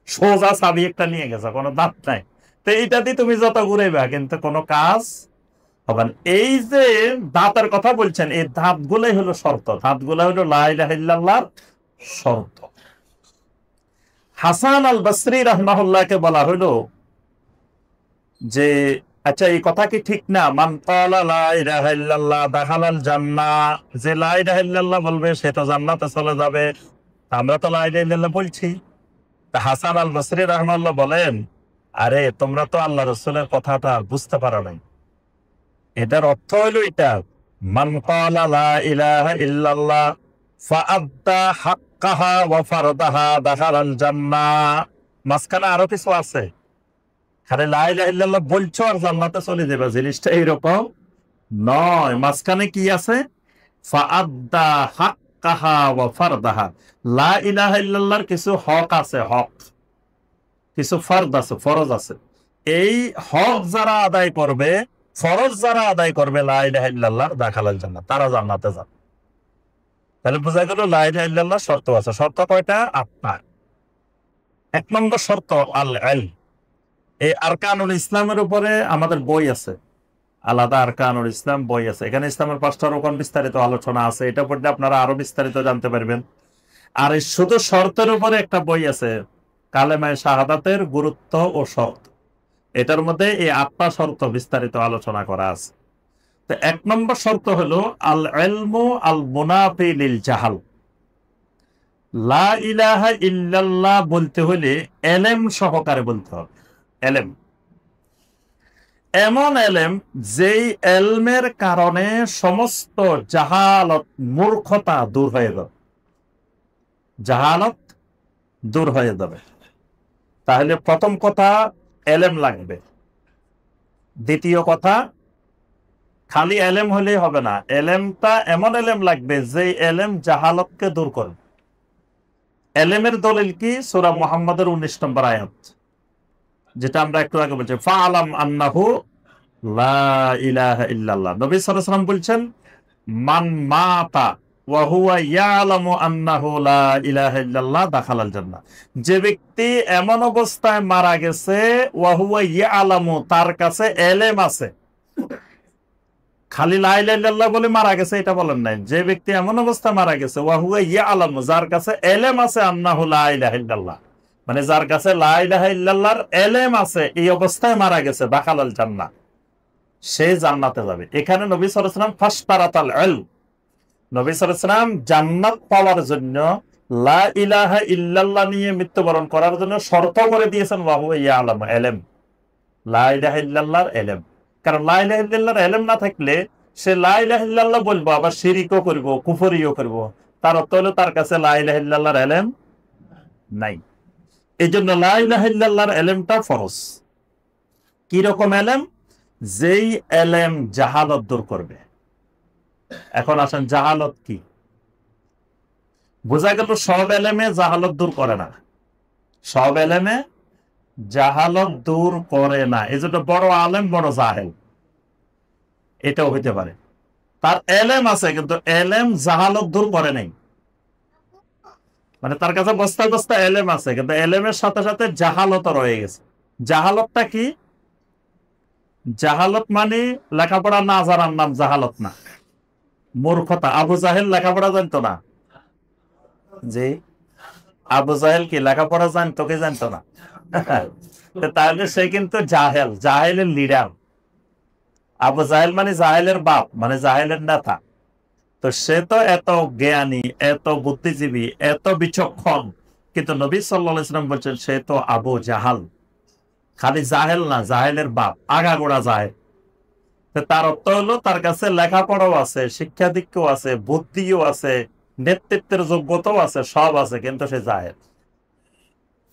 সোজা চাবি একটা নিয়ে গেছো, কোনো দাঁত নাই, তো এইটা দিয়ে তুমি যত ঘুরাইবা কিন্তু কোনো কাজ হবে না। এই যে দাঁতের কথা বলছেন, এই দাঁত গুলাই হলো শর্ত, দাঁত গুলা হলো লা ইলাহা ইল্লাল্লাহর শর্ত। হাসান আল বসরি রাহমাহুল্লাহকে বলা হলো যে আচ্ছা এই কথা কি ঠিক না, মান ক্বালা লা ইলাহা ইল্লাল্লাহ দাখালাল জান্নাহ, যে লা ইলাহা ইল্লাল্লাহ বলবে সে তো জান্নাতে চলে যাবে। আমরা তো লা ইলাহা ইল্লাল্লাহ বলছি। তা হাসান আল বসরি রাহমাহুল্লাহ বলেন, আরে তোমরা তো আল্লাহ রাসূলের কথাটা বুঝতে পারো নাই। এটার অর্থ হলো এটা, মান ক্বালা লা ইলাহা ইল্লাল্লাহ ফাআদ্দা হাক্কাহা ওয়া ফারদাহা দাখালাল জান্নাহ। মাঝখানে আরো কিছু আছে, খালি লা ইলাহা ইল্লাল্লাহ বলছো আর জান্নাতে চলে যাবে, জিনিসটা এইরকম নয়। মাঝখানে কি আছে? ফাআদ্দা হাক্কাহা ওয়া ফারদাহা। লা ইলাহা ইল্লাল্লাহর কিছু হক আছে, হক, কিছু ফরজ আছে, ফরজ আছে। এই হক যারা আদায় করবে, ফরজ যারা আদায় করবে লা ইলাহা ইল্লাল্লাহ দাখালাল জান্নাহ, তারা জান্নাতে যাবে। তাহলে বোঝা গেল লা ইলাহা ইল্লাল্লাহ শর্ত আছে। শর্ত কয়টা? 8টা। 1 নম্বর শর্ত আল ইলম। এই আরকানুল ইসলামের উপরে আমাদের বই আছে, আলাদা আরকানুল ইসলাম বই আছে, এখানে ইসলামের 5টা রকম বিস্তারিত আলোচনা আছে, এটা পড়লে আপনারা আরো বিস্তারিত জানতে পারবেন। আর এই শুধু শর্তের উপরে একটা বই আছে, কালেমায়ে শাহাদাতের গুরুত্ব ও শর্ত, এটার মধ্যে এই 8টা শর্ত বিস্তারিত আলোচনা করা আছে। তো 1 নম্বর শর্ত হলো আল ইলমু আল মুনাফি লিল জাহাল। লা ইলাহা ইল্লাল্লাহ বলতে হলে এলেম সহকারে বলতে হবে। এলেম, এমন এলেম যেই এলমের কারণে সমস্ত জাহালত, মূর্খতা দূর হয়ে যাবে, জাহালত দূর হয়ে যাবে। তাহলে প্রথম কথা এলেম লাগবে। দ্বিতীয় কথা, খালি এলেম হলেই হবে না, এলেমটা এমন এলেম লাগবে যে এলেম জাহালতকে দূর করবে। এলেমের দলিল কি? সূরা মুহাম্মাদের 19 নম্বর আয়াত, যেটা আমরা একটু আগে বলছি, ফাআলাম আন্নাহু লা ইলাহা ইল্লাল্লাহ। নবী সাল্লাল্লাহু আলাইহি ওয়াসাল্লাম বলছেন, মান মাতা ওয়া হুয়া ইয়ালামু আন্নাহু লা ইলাহা ইল্লাল্লাহ দাখালাল জান্নাহ। যে ব্যক্তি এমন অবস্থায় মারা গেছে, ওয়া হুয়া ইয়ালামু, তার কাছে এলেম আছে, খালি লা ইলাহা ইল্লাল্লাহ বলে মারা গেছে এটা বলেন নাই, যে ব্যক্তি এমন অবস্থায় মারা গেছে, ওয়া হুয়া ইয়ালামু, যার কাছে এলেম আছে, আন্নাহু লা ইলাহা ইল্লাল্লাহ, মানে যার কাছে লা ইলাহা ইল্লাল্লাহর এলেম আছে, এই অবস্থায় মারা গেছে, দাখালাল জান্নাহ, সে জান্নাতে যাবে। এখানে নবী সাল্লাল্লাহু আলাইহি ওয়াসাল্লাম ফাসতারাতাল ইলম, নবী সাল্লাল্লাহু আলাইহি ওয়াসাল্লাম জান্নাত পাওয়ার জন্য, লা ইলাহা ইল্লাল্লাহ নিয়ে মৃত্যুবরণ করার জন্য শর্ত করে দিয়েছেন, ওয়া হুয়া ইয়ালামু, এলেম, লা ইলাহা ইল্লাল্লাহর এলেম। কারণ লা ইলাহা ইল্লাল্লাহর এলেম না থাকলে সে লা ইলাহা ইল্লাল্লাহ বলবো, আবার শিরকও করব, কুফরিও করব, তার অর্থ হলো তার কাছে লা ইলাহা ইল্লাল্লাহর এলেম নাই। এই জন্য লা ইলাহা ইল্লাল্লাহর এলেমটা ফরজ। কি রকম এলেম? যেই এলেম জাহালত দূর করবে। এখন আসেন, জাহালত কি? বোঝা গেল সব এলেমে জাহালত দূর করে না, সব এলেমে জাহালত দূর করে না। এই জন্য বড় আলেম বড় জাহেল, এটাও হইতে পারে। তার এলেম আছে কিন্তু এলেম জাহালত দূর করে নাই, মানে তার কাছে বস্তা বস্তা এলেম আছে কিন্তু এলেমের সাথে সাথে জাহালত রয়ে গেছে। জাহালতটা কি? জাহালত মানে লেখাপড়া না জানার নাম জাহালত না, মূর্খতা। আবু জাহেল লেখাপড়া জানতো না, জি, আবু জাহেল কি লেখাপড়া জানতো কি জানতো না? তাহলে সে কিন্তু জাহেল, জাহেলের লিডার। আবু জাহেল মানে জাহেলের বাপ, মানে জাহেলের নেতা। তো সে তো এত জ্ঞানী, এত বুদ্ধিজীবী, এত বিচক্ষণ, কিন্তু নবী সাল্লাল্লাহু আলাইহি ওয়াসাল্লাম বলছেন সে তো আবু জাহাল। খালি জাহেল না, জাহেলের বাপ, আগাগোড়া জাহেল। তার অর্থ হলো তার কাছে লেখাপড়াও আছে, শিক্ষা দীক্ষাও আছে, বুদ্ধিও আছে, নেতৃত্বের যোগ্যতাও আছে, সব আছে, কিন্তু সে জাহেল।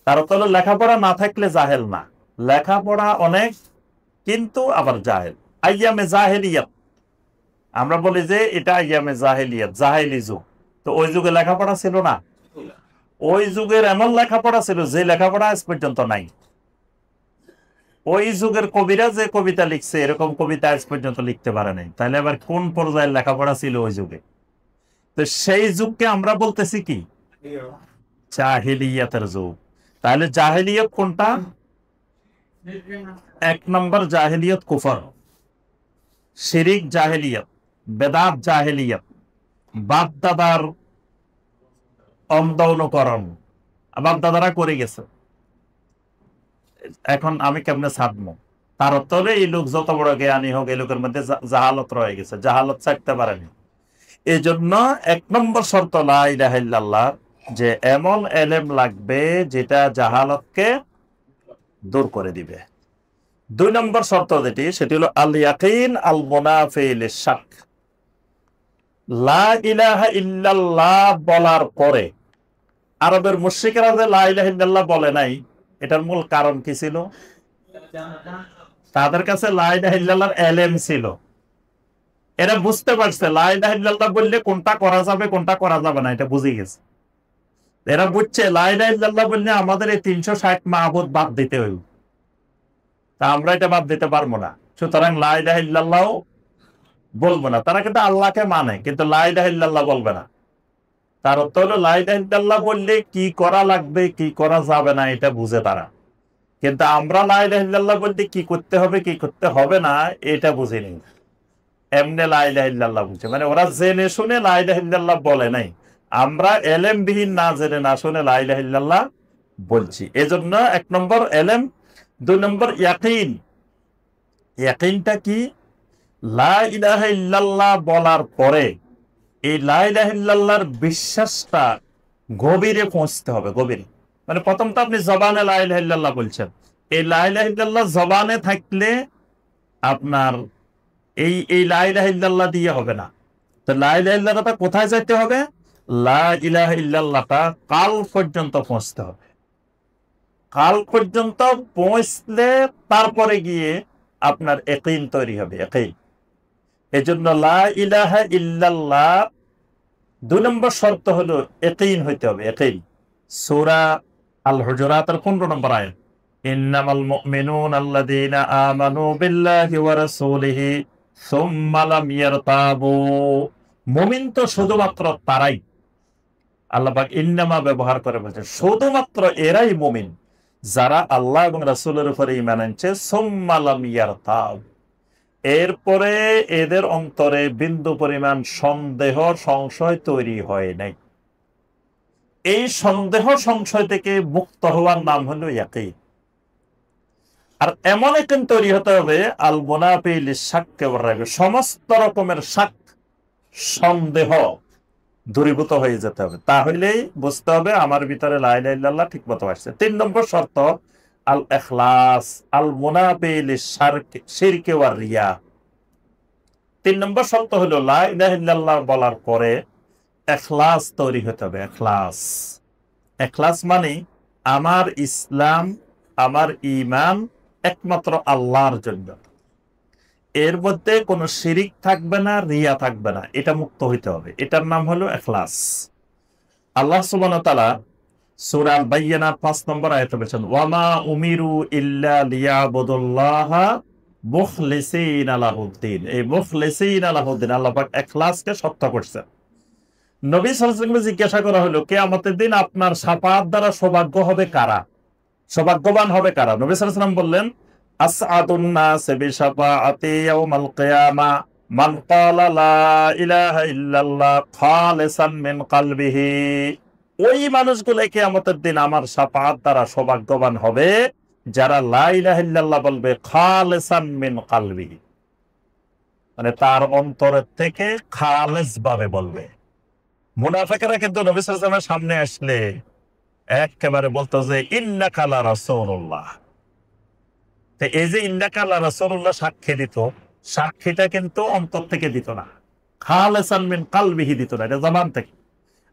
তার অর্থ হলো লেখাপড়া না থাকলে জাহেল না, লেখাপড়া অনেক কিন্তু আবার জাহেল। আইয়ামে জাহেলিয়াত, আমরা বলি যে এটা আইয়ামে জাহেলিয়াত, জাহেলি যুগ। তো ওই যুগে লেখাপড়া ছিল না, ওই যুগের এমন লেখাপড়া ছিল যে লেখাপড়া আজ পর্যন্ত নাই। ওই যুগের কবিরা যে কবিতা লিখছে, এরকম কবিতা আজ পর্যন্ত লিখতে পারে নাই। তাহলে আবার কোন পর্যায়ের লেখাপড়া ছিল ওই যুগে? তো সেই যুগকে আমরা বলতেছি কি জাহেলিয়াতের যুগ। তাহলে জাহেলিয়ত কোনটা? 1 নম্বর জাহেলিয়ত কুফর, শিরিক জাহেলিয়ত, বেদাত জাহেলিয়ত, বাপ দাদার অন্ধ অনুকরণ, বাপ দাদারা করে গেছে, এখন আমি কেমনে ছাড়বো? তার অর্থ হলে এই লোক যত বড় জ্ঞানী হোক, এই লোকের মধ্যে জাহালত রয়ে গেছে, জাহালত ছাড়তে পারেনি। এই জন্য 1 নম্বর শর্ত লা ইলাহা ইল্লাল্লাহ, যে এমন এলেম লাগবে যেটা জাহালতকে দূর করে দিবে। 2 নম্বর শর্ত যেটি, সেটি হলো আল ইয়াকিন আল মুনাফি লিশ-শাক। লা ইলাহা ইল্লাল্লাহ বলার পরে আরবের মুশরিকরা যে লা ইলাহা ইল্লাল্লাহ বলে নাই, এটার মূল কারণ কি ছিল? তাদের কাছে লা ইলাহা ইল্লাল্লাহর এলেম ছিল, এরা বুঝতে পারছে লা ইলাহা ইল্লাল্লাহ বললে কোনটা করা যাবে কোনটা করা যাবে না, এটা বুঝে গেছে। এরা বুঝছে লা ইলাহা ইল্লাল্লাহ বললে আমাদের এই 360 মাহবুদ বাদ দিতে হইব, তা আমরা এটা বাদ দিতে পারবো না, সুতরাং লা ইলাহা ইল্লাল্লাহ বলবো না। তারা কিন্তু আল্লাহকে মানে, কিন্তু লা ইলাহা ইল্লাল্লাহ বলবে না। তার অর্থ হলো লা ইলাহা ইল্লাল্লাহ বললে কি করা লাগবে কি করা যাবে না এটা বুঝে তারা, কিন্তু আমরা লা ইলাহা ইল্লাল্লাহ বলতে কি করতে হবে কি করতে হবে না এটা বুঝিনি। এমনি লা ইলাহা ইল্লাল্লাহ বুঝে, মানে ওরা জেনে শুনে লা ইলাহা ইল্লাল্লাহ বলে নাই, আমরা এলেম বিহীন না জেনে না শুনে লা ইলাহা ইল্লাল্লাহ বলছি। এজন্য 1 নম্বর এলেম। 2 নম্বর ইয়াকিন। ইয়াকিনটা কি? লা ইলাহা ইল্লাল্লাহ বলার পরে এই লা ইলাহা ইল্লাল্লাহর বিশ্বাসটা গভীরে পৌঁছতে হবে, গভীরে। মানে প্রথম তো আপনি জবানে লা ইলাহা ইল্লাল্লাহ বলছেন, এই লা ইলাহা ইল্লাল্লাহ জবানে থাকলে আপনার এই লা ইলাহা ইল্লাল্লাহ দিয়ে হবে না। তো লা ইলাহা ইল্লাল্লাহটা কোথায় যাইতে হবে? লা ইলাহা ইল্লাল্লাহটা কাল পর্যন্ত পৌঁছতে হবে। কাল পর্যন্ত পৌঁছলে তারপরে গিয়ে আপনার ইয়াকিন তৈরি হবে, ইয়াকিন। এজন্য লা ইলাহা ইল্লাল্লাহ 2 নম্বর শর্ত হলো ইয়াকিন হইতে হবে, ইয়াকিন। সূরা আল হুজুরাতের 15 নম্বর আয়াত, ইন্নামাল মুমিনুনা আল্লাযীনা আমানু বিল্লাহি ওয়া রাসূলিহি সুম্মা লাম ইয়ারতাবু। মুমিন তো শুধুমাত্র তারাই, আল্লাহ পাক ইন্নামা ব্যবহার করে বলেছেন শুধুমাত্র এরাই মুমিন যারা আল্লাহ এবং রাসূলের উপরে ঈমান আনছে, সুম্মা লাম ইয়ারতাব, এরপরে এদের অন্তরে বিন্দু পরিমাণ সন্দেহ সংশয় তৈরি হয় নাই। এই সন্দেহ সংশয় থেকে মুক্ত হওয়ার নাম হলো ইয়াকিন। আর এমন ইয়াকিন তৈরি হতে হবে আল মুনাফি লিশ-শাক ওয়ার রাইব, সমস্ত রকমের শাক সন্দেহ দূরীভূত হয়ে যেতে হবে, তাহলেই বুঝতে হবে আমার ভিতরে লা ইলাহা ইল্লাল্লাহ ঠিক মতো আসছে। 3 নম্বর শর্ত আল ইখলাস আল মুনাফি লিশ-শিরক ওয়ার রিয়া। 3 নম্বর শর্ত হলো লা ইলাহা ইল্লাল্লাহ বলার পরে ইখলাস তৈরি হতে হবে। ইখলাস, ইখলাস মানে আমার ইসলাম আমার ঈমান একমাত্র আল্লাহর জন্য, এর মধ্যে কোনো শিরিক থাকবে না, রিয়া থাকবে না, এটা মুক্ত হইতে হবে। এটার নাম হলো ইখলাস। আল্লাহ সুবহানাহু ওয়া তাআলা সূরা আল বাইয়িনা 5 নম্বর আয়াতে বলেছেন, ওয়ামা উমিরু ইল্লা লিয়াবুদুল্লাহা মুখলিসিনা লাহুদ্দিন। এই মুখলিসিনা লাহুদ্দিন আল্লাহ পাক ইখলাসকে সত্য করছেন। নবী সাল্লাল্লাহু আলাইহি ওয়াসাল্লামকে জিজ্ঞাসা করা হলো, কিয়ামতের দিন আপনার শাফাআত দ্বারা সৌভাগ্য হবে কারা, সৌভাগ্যবান হবে কারা? নবী সাল্লাল্লাহু আলাইহি ওয়াসাল্লাম বললেন, আসআদুন নাস বিশাফাআতি ইয়াউমাল কিয়ামা মান ক্বালা লা ইলাহা ইল্লাল্লাহ খালিসান মিন কলবিহি। ওই মানুষগুলো কিয়ামতের দিন আমার শাফাআত দ্বারা সৌভাগ্যবান হবে যারা লা ইলাহা ইল্লাল্লাহ বলবে খালিসান মিন কলবিহি, মানে তার অন্তরের থেকে খালেস ভাবে বলবে। মুনাফিকরা কিন্তু নবী সাল্লাল্লাহু আলাইহি ওয়াসাল্লামের সামনে আসলে একেবারে বলতো যে ইন্নাকা লা রাসূলুল্লাহ। তো এই যে ইন্নাকা লা রাসূলুল্লাহ সাক্ষী দিত, সাক্ষীটা কিন্তু অন্তর থেকে দিত না, খালিসান মিন কলবিহি দিত না, এটা জবান থেকে।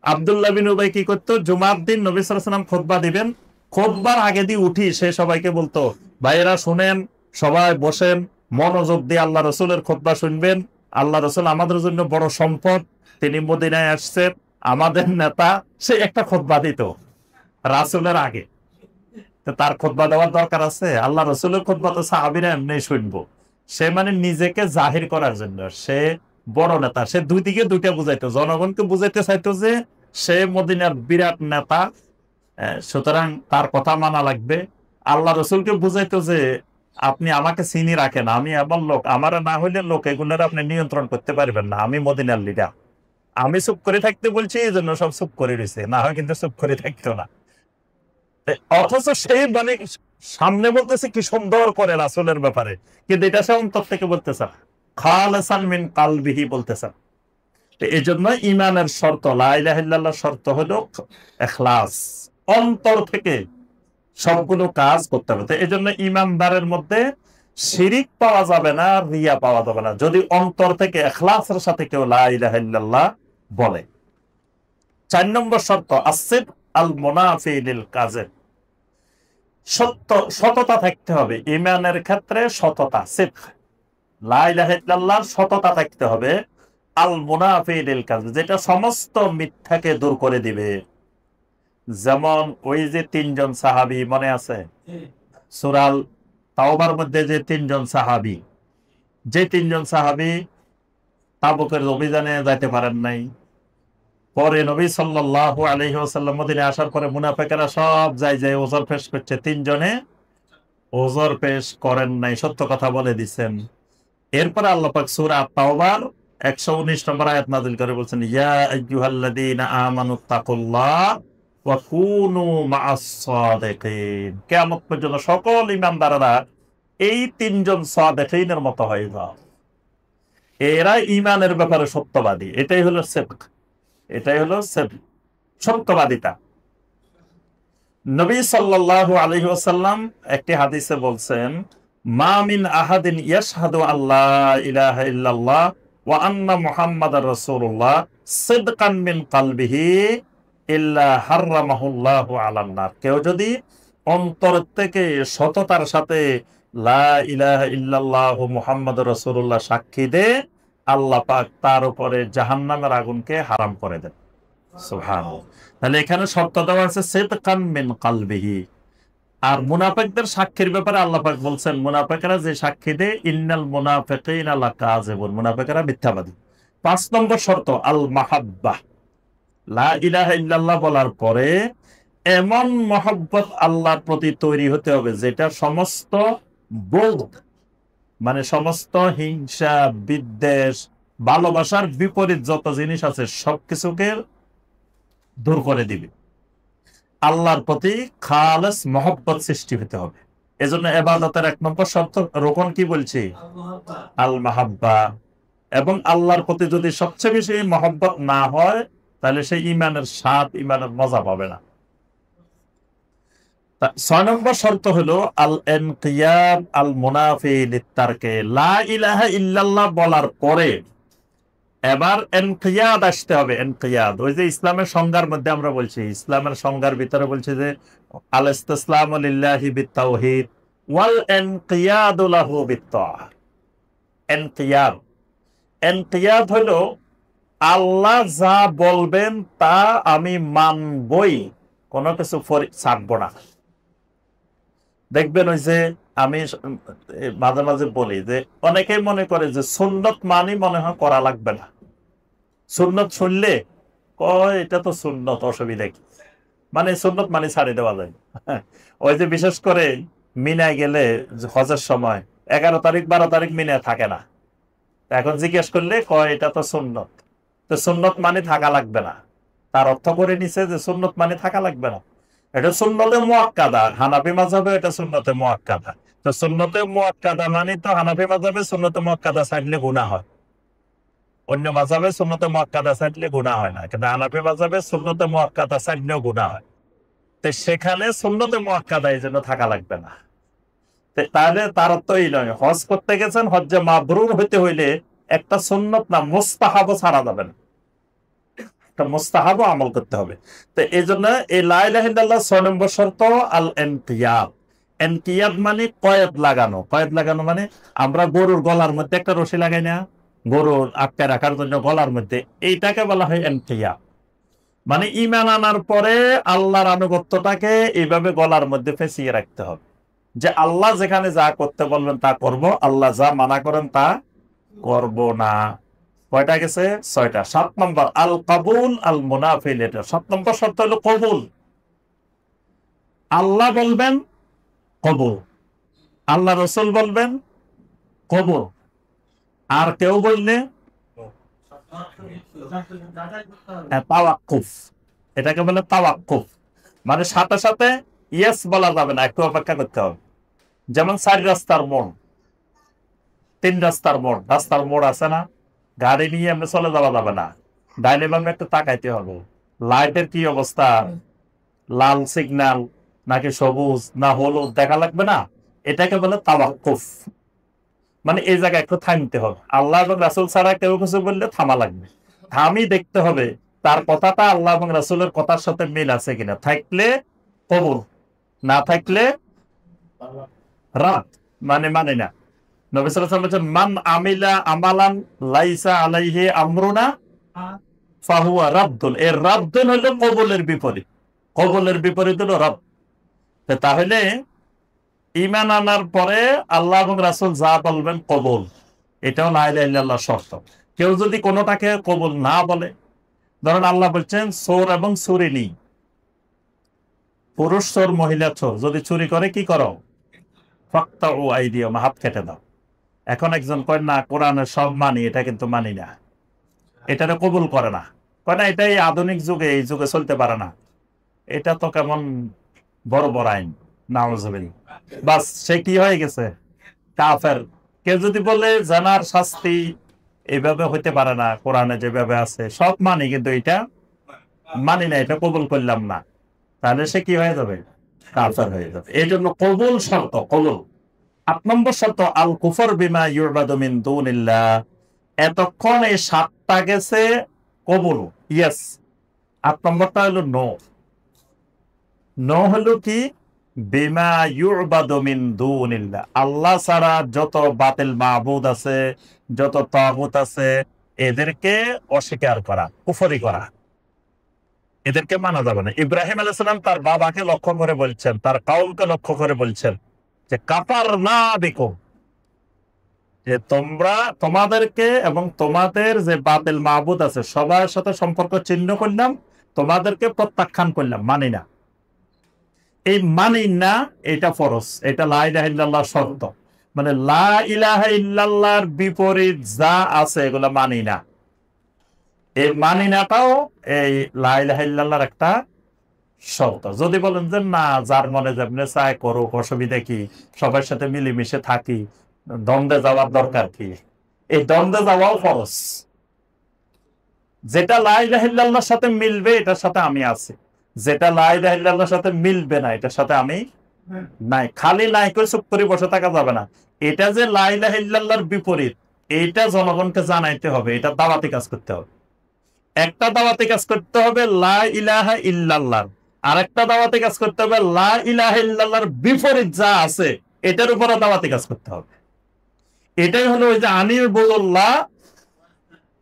আব্দুল্লাহ বিন উবাই কি করতো, জুমার দিন নবী সাল্লাল্লাহু আলাইহি ওয়াসাল্লাম খুতবা দিবেন, খুতবার আগে দিয়ে উঠি সে সবাইকে বলতো, ভাইয়েরা শুনেন, সবাই বসেন, মনোযোগ দিয়ে আল্লাহ রাসূলের খুতবা শুনবেন। আল্লাহ রাসূল আমাদের জন্য বড় সম্পদ, তিনি মদিনায় আসছেন, আমাদের নেতা। সে একটা খুতবা দিত রাসূলের আগে। তো তার খুতবা দেওয়ার দরকার আছে? আল্লাহ রাসূলের খুতবা তো সাহাবীরা এমনি শুনবো। সে মানে নিজেকে জাহির করার জন্য, সে বড় নেতা, সে দুই দিকে দুইটা বুঝাইতো, জনগণকে বুঝাইতে চাইতো যে সে মদিনার বিরাট নেতা, সুতরাং তার কথা মানা লাগবে। আল্লাহ রসুলকে বুঝাইতো যে আপনি আমাকে চিনি রাখেন, আমি এমন লোক, আমার না হইলে লোক এগুলোর আপনি নিয়ন্ত্রণ করতে পারবেন না, আমি মদিনার লিডার, আমি চুপ করে থাকতে বলছি, এই জন্য সব চুপ করে রয়েছে, না হয় কিন্তু চুপ করে থাকতো না। অথচ সেই মানে সামনে বলতেছে কি সুন্দর করে রাসূলের ব্যাপারে, কিন্তু এটা সে অন্তর থেকে বলতেছে, খালিসান মিন কালবিহি বলতেছে। এই জন্য ইমানের শর্ত, লা ইলাহা ইল্লাল্লাহর শর্ত হলো ইখলাস, অন্তর থেকে সবগুলো কাজ করতে হবে। তো এই জন্য ইমানদারের মধ্যে শিরিক পাওয়া যাবে না, রিয়া পাওয়া যাবে না, যদি অন্তর থেকে ইখলাসের সাথে কেউ লা ইলাহা ইল্লাল্লাহ বলে। 4 নম্বর শর্ত আসিদ আল মুনাফি লিল কাযিব, সততা থাকতে হবে ইমানের ক্ষেত্রে, সততা, সিদক, লা ইলাহা ইল্লাল্লাহর সততা থাকতে হবে। আল মুনাফি লিল কাযিব, যেটা সমস্ত মিথ্যাকে দূর করে দিবে। যেমন ওই যে 3 জন সাহাবী মনে আছে সূরা তাওবার মধ্যে, যে 3 জন সাহাবী, যে 3 জন সাহাবী তাবুকের অভিযানে যাইতে পারেন নাই, পরে নবী সাল্লাল্লাহু আলাইহি ওয়াসাল্লাম মদিনায় আসার পরে মুনাফিকরা সব যায় ওজর পেশ করছে, 3 জনে ওজর পেশ করেন নাই, সত্য কথা বলে দিচ্ছেন। এরপরে আল্লাহ পাক সূরা তাওবার 119 নম্বর আয়াত নাযিল করে বলছেন, ইয়া আইয়ুহাল্লাযীনা আমানুত্তাকুল্লাহ ওয়া কুনু মা'আস সাদিকিন, কিয়ামত পর্যন্ত সকল ঈমানদাররা এই 3 জন সাদিকিনের মতো হয়ে যাও, এরা ঈমানের ব্যাপারে সত্যবাদী। এটাই হলো সিদক, এটাই হলো সত্যবাদিতা। নবী সাল্লাল্লাহু আলাইহি ওয়াসাল্লাম একটি হাদিসে বলছেন, মা মিন আহাদিন ইয়াশহাদু আল্লা ইলাহা ইল্লাল্লাহ ওয়া আন্না মুহাম্মাদার রাসূলুল্লাহ সিদকান মিন কলবিহি ইল্লা হারামাহুল্লাহু আলান নার, কেউ যদি অন্তর থেকে সততার সাথে লা ইলাহা ইল্লাল্লাহ মুহাম্মাদুর রাসূলুল্লাহ সাক্ষী দেয়, আল্লাহ পাক তার উপরে জাহান্নামের আগুনকে হারাম করে দেন। সুবহানাল্লাহ। তাহলে এখানে শর্ত দেওয়া আছে সিদকান মিন কলবিহি। আর মুনাফিকদের সাক্ষীর ব্যাপারে আল্লাহ পাক বলছেন, মুনাফিকরা যে সাক্ষী দেয়, ইন্নাল মুনাফিকিনা লাকাযিবুন, মুনাফিকরা মিথ্যাবাদী। 5 নম্বর শর্ত আল মাহাব্বাহ, লা ইলাহা ইল্লাল্লাহ বলার পরে এমন মহব্বত আল্লাহর প্রতি তৈরি হতে হবে যেটা সমস্ত বোধ, মানে সমস্ত হিংসা, বিদ্বেষ, ভালোবাসার বিপরীত যত জিনিস আছে সবকিছুকে দূর করে দিবে। আল্লাহর প্রতি খালেস মহব্বত সৃষ্টি হতে হবে। এজন্য ইবাদতের 1 নম্বর শর্ত রোকন কি বলছি, আল মাহাব্বা। এবং আল্লাহর প্রতি যদি সবচেয়ে বেশি মহব্বত না হয়, তাহলে সেই ইমানের স্বাদ, ইমানের মজা পাবে না। 6 নম্বর শর্ত হলো আল ইনকিয়াদ আল মুনাফি লিত্তারকে, লা ইলাহা ইল্লাল্লাহ বলার পরে এবার ইনকিয়াদ আসতে হবে। ইনকিয়াদ ওই যে ইসলামের সংজ্ঞার মধ্যে আমরা বলছি, ইসলামের সংজ্ঞার ভিতরে বলছি যে আল ইসতিসলামু লিল্লাহি বিত্তাওহীদ ওয়াল ইনকিয়াদু লাহু বিত্তাআহ। ইনকিয়াদ, ইনকিয়াদ হলো আল্লাহ যা বলবেন তা আমি মানবই, কোনো কিছু ছাড়বো না। দেখবেন ওই যে আমি মাঝে মাঝে বলি যে অনেকেই মনে করে যে সুন্নত মানি মনে হয় করা লাগবে না, সুন্নত শুনলে কয় এটা তো সুন্নত, অসুবিধা কি, মানে সুন্নত মানি ছাড়িয়ে দেওয়া যায়। ওই যে বিশেষ করে মিনায় গেলে হজের সময় 11 তারিখ 12 তারিখ মিনায় থাকে না, এখন জিজ্ঞেস করলে কয় এটা তো সুন্নত, তো সুন্নত মানে থাকা লাগবে না, তার অর্থ করে নিছে যে সুন্নত মানে থাকা লাগবে না, এটা সুন্নতে মুআক্কাদা। হানাফি মাযহাবে এটা সুন্নতে মুআক্কাদা। তো সুন্নতে মুআক্কাদা মানে তো হানাফি মাযহাবে সুন্নতে মুআক্কাদা ছাড়লে গুনাহ হয়, অন্য মাযহাবে সুন্নতে মুআক্কাদা ছাড়লে গুনাহ হয় না, কিন্তু হানাফি মাযহাবে সুন্নতে মুআক্কাদা ছাড়লেও গুনাহ হয়। তো সেখানে সুন্নতে মুআক্কাদা এই জন্য থাকা লাগবে না। তাহলে তার অর্থ এই নয়, হজ করতে গেছেন, হজ্জে মাবরুর হইতে হইলে একটা সুন্নত না মুস্তাহাবও ছাড়া যাবে না, একটা মুস্তাহাবও আমল করতে হবে। তো এই জন্য এই লা ইলাহা ইল্লাল্লাহ 6 নম্বর শর্ত আল ইনকিয়াদ। ইনকিয়াদ মানে কয়েদ লাগানো। কয়েদ লাগানো মানে আমরা গরুর গলার মধ্যে একটা রশি লাগাই না, গরুর আটকে রাখার জন্য গলার মধ্যে, এইটাকে বলা হয় ইনকিয়াদ। মানে ঈমান আনার পরে আল্লাহর আনুগত্যটাকে এইভাবে গলার মধ্যে ফেঁসিয়ে রাখতে হবে, যে আল্লাহ যেখানে যা করতে বলবেন তা করব, আল্লাহ যা মানা করেন তা করব না। কয়টা গেছে? 6টা। 7 নম্বর আল কাবুল আল মুনাফি লিটা। 7 নম্বর শর্ত হলো কবুল। আল্লাহ বলবেন কবুল, আল্লাহ রসুল বলবেন কবুল, আর কেউ বললে তাওয়াক্কুফ। এটাকে বলে তাওয়াক্কুফ, মানে সাথে সাথে ইয়েস বলা যাবে না, একটু অপেক্ষা করতে হবে। যেমন 4 রাস্তার মোড়, 3 রাস্তার মোড়, রাস্তার মোড় আছে না, গাড়ি নিয়ে এমনি চলে যাওয়া যাবে না, ডাইনে বামে একটু তাকাইতে হবে, লাইটের কি অবস্থা, লাল সিগন্যাল নাকি সবুজ না হলুদ দেখা লাগবে না, এটাকে বলে তাওয়াক্কুফ। মানে এই জায়গায় একটু থামতে হবে। আল্লাহ এবং রাসূল ছাড়া কেউ কিছু বললে থামা লাগবে, থামি দেখতে হবে তার কথাটা আল্লাহ এবং রাসূলের কথার সাথে মিল আছে কিনা, থাকলে কবুল, না থাকলে রাত, মানে মানে না। নবী সাল্লাল্লাহু আলাইহি ওয়াসাল্লাম বলেছেন, মান আমিলা আমালান লাইসা আলাইহি আমরুনা ফাহুয়া রাদ্দুন। এর রাদ্দুন হলো কবুলের বিপরীত, কবুলের বিপরীত হলো রাদ। তাহলে ঈমান আনার পরে আল্লাহ এবং রাসূল যা বলবেন কবুল, এটাও লা ইলাহা ইল্লাল্লাহর শর্ত। কেউ যদি কোনোটাকে কবুল না বলে, ধরেন আল্লাহ বলছেন চোর এবং চুরিনি, পুরুষ চোর মহিলা চোর যদি চুরি করে কি করো? ফাকতাউ আইদিয়াহুম, হাত কেটে দাও। এখন একজন কয় না কোরআনের সব মানি, এটা কিন্তু মানি না, এটারে কবুল করে না, কয় না এটাই আধুনিক যুগে, এই যুগে চলতে পারে না, এটা তো কেমন বড় বড় আইন, নাউজুবিল্লাহ। বাস সে কি হয়ে গেছে? কাফের। কেউ যদি বলে জানার শাস্তি এইভাবে হইতে পারে না, কোরআনে যেভাবে আছে সব মানি কিন্তু এটা মানি না, এটা কবুল করলাম না, তাহলে সে কি হয়ে যাবে? কাফের হয়ে যাবে। এই জন্য কবুল শর্ত, কবুল। 8 নম্বর শর্ত আল কুফর বিমা ইউবাদু মিন দুনিল্লাহ। এতক্ষণ এই 7টা গেছে কবুল, ইয়েস। 8 নম্বরটা হলো নো। নো হলো কি? বিমা ইউবাদু মিন দুনিল্লাহ, আল্লাহ ছাড়া যত বাতিল মাবুদ আছে, যত তাগুত আছে, এদেরকে অস্বীকার করা, কুফরি করা, এদেরকে মানা যাবে না। ইব্রাহিম আলাইহিস সালাম তার বাবাকে লক্ষ্য করে বলছেন, তার কওমকে লক্ষ্য করে বলছেন যে কাফারনা বিকুম, যে তোমরা, তোমাদেরকে এবং তোমাদের যে বাতিল মাবুদ আছে সবার সাথে সম্পর্ক ছিন্ন করলাম, তোমাদেরকে প্রত্যাখ্যান করলাম, মানি না। এই মানি না এটা ফরজ, এটা লা ইলাহা ইল্লাল্লাহ শর্ত। মানে লা ইলাহা ইল্লাল্লাহর বিপরীত যা আছে এগুলা মানি না। এই মানি নাটাও এই লা ইলাহা ইল্লাল্লাহর একটা শর্ত। যদি বলেন যে না, যার মনে যেমনি চায় করুক, অসুবিধা কি, সবার সাথে মিলেমিশে থাকি, দ্বন্দ্বে যাওয়ার দরকার কি, এই দ্বন্দ্বে যাওয়াও ফরজ। যেটা লা ইলাহা ইল্লাল্লাহর সাথে মিলবে এটার সাথে আমি আছি, যেটা লা ইলাহা ইল্লাল্লাহর সাথে মিলবে না এটার সাথে আমি নাই। খালি নাই করে চুপ করে বসে থাকা যাবে না। এটা যে লা ইলাহা ইল্লাল্লাহর বিপরীত, এইটা জনগণকে জানাইতে হবে, এটা দাওয়াতি কাজ করতে হবে। একটা দাওয়াতি কাজ করতে হবে লা ইলাহা ইল্লাল্লাহ, আর একটা দাওয়াতি কাজ করতে হবে লা ইলাহা ইল্লাল্লাহর বিপরীত যা আছে এটার উপরে দাওয়াতি কাজ করতে হবে। এটাই হলো ওই যে আনির বল্লাহ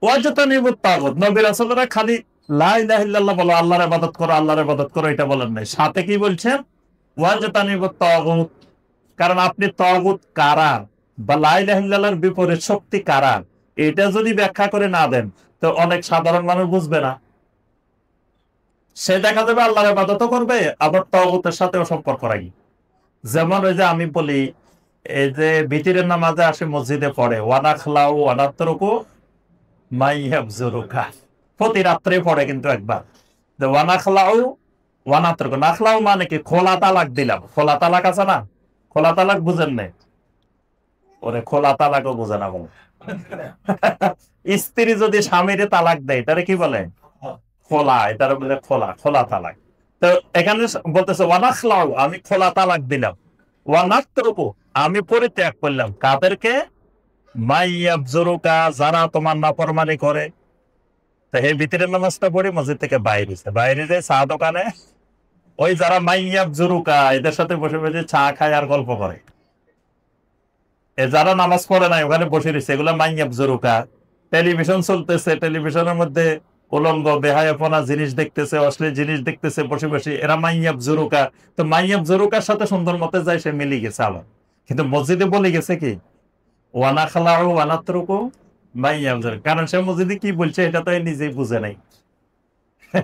ওয়াজতানিবুত তাগুত। নবী রাসূলরা খালি লা ইলাহা ইল্লাল্লাহ বলো, আল্লাহর ইবাদত করো, আল্লাহর ইবাদত করো, এটা বলেন নাই, সাথে কি বলছেন? ওয়াজতানিবুত তাগুত। কারণ আপনি তাগুত কারা বা লা ইলাহা ইল্লাল্লাহর বিপরীত শক্তি কারা, এটা যদি ব্যাখ্যা করে না দেন তো অনেক সাধারণ মানুষ বুঝবে না। সে দেখা যাবে আল্লাহর ইবাদতও করবে, আবার তাগুতের সাথেও সম্পর্ক রাখি। যেমন ওই যে আমি বলি, এই যে ভিতরের নামাজে আসে মসজিদে পড়ে ওয়ানাখলাউ ওয়ানাতরুকু মাইয়াবজুরুকা, প্রতি রাত্রে পড়ে কিন্তু একবার, যে ওয়ানাখলাউ ওয়ানাতরুকু। নাখলাউ মানে কি? খোলা তালাক দিলাম। খোলা তালাক আছে না? খোলা তালাক বুঝেন নাই? ওরে খোলা তালাকও বুঝে না বলে। স্ত্রী যদি স্বামীরে তালাক দেয় তারে কি বলে? খোলা। এটার বলে খোলা, খোলা তালাক। তো এখানে বলতেছে ওয়ানাখলাউ, আমি খোলা তালাক দিলাম, ওয়ানাতরুকু, আমি পরিত্যাগ করলাম, কাদেরকে? মাইয়াবজুরুকা, যারা তোমার নাফরমানি করে। তো এই ভিতরের নামাজটা পড়ি মসজিদ থেকে বাইরে যে চা দোকানে ওই যারা মাইয়াবজুরুকা এদের সাথে বসে বসে চা খায় আর গল্প করে। এ যারা নামাজ পড়ে নাই ওখানে বসে রয়েছে, এগুলো মাইয়াবজুরুকা। টেলিভিশন চলতেছে, টেলিভিশনের মধ্যে উলঙ্গ বেহায়াপনা জিনিস দেখতেছে, অশ্লীল জিনিস দেখতেছে বসে বসে, এরা মাইয়াবজুরুকা। তো মাইয়াবজুরুকার সাথে সুন্দর মতে যায়, সে মিলে গেছে আবার। কিন্তু মসজিদে বলে গেছে কি? ওয়ানাখলাউ ওয়ানাতরুকু মাইয়া বুঝে না। কারণ সে মসজিদে কি বলছে এটা তো নিজেই বুঝে নাই,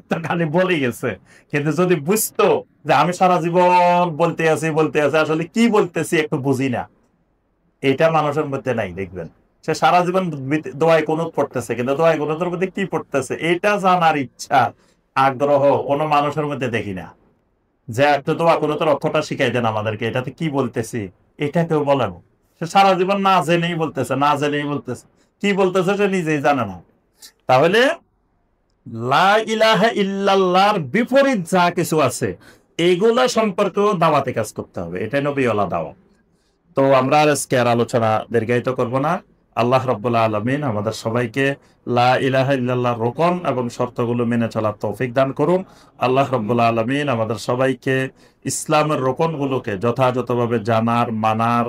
তো খালি বলে গেছে। কিন্তু যদি বুঝতো যে আমি সারা জীবন বলতে আছি আসলে কি বলতেছি একটু বুঝি না, এটা মানুষের মধ্যে নাই দেখবেন। সে সারা জীবন দোয়ায় কুনুত পড়তেছে, কিন্তু দোয়ায় কুনুতের মধ্যে কি পড়তেছে এটা জানার ইচ্ছা আগ্রহ কোনো মানুষের মধ্যে দেখি না। যে একটু দোয়া কুনুতের অর্থটা শিখাই দেন আমাদেরকে, এটাতে কি বলতেছি এটা কেউ বলে না। সে সারা জীবন না জেনেই বলতেছে, কি বলতেছে সে নিজেই জানে না। তাহলে লা ইলাহা ইল্লাল্লাহর বিপরীত যা কিছু আছে এগুলা সম্পর্কেও দাওয়াতে কাজ করতে হবে, এটাই নবীওয়ালা দাওয়াত। তো আমরা আর আজকে আর আলোচনা দীর্ঘায়িত করব না। আল্লাহ রাব্বুল আলামিন আমাদের সবাইকে লা ইলাহা ইল্লাল্লাহর রোকন এবং শর্তগুলো মেনে চলার তৌফিক দান করুন। আল্লাহ রাব্বুল আলামিন আমাদের সবাইকে ইসলামের রোকনগুলোকে যথাযথভাবে জানার, মানার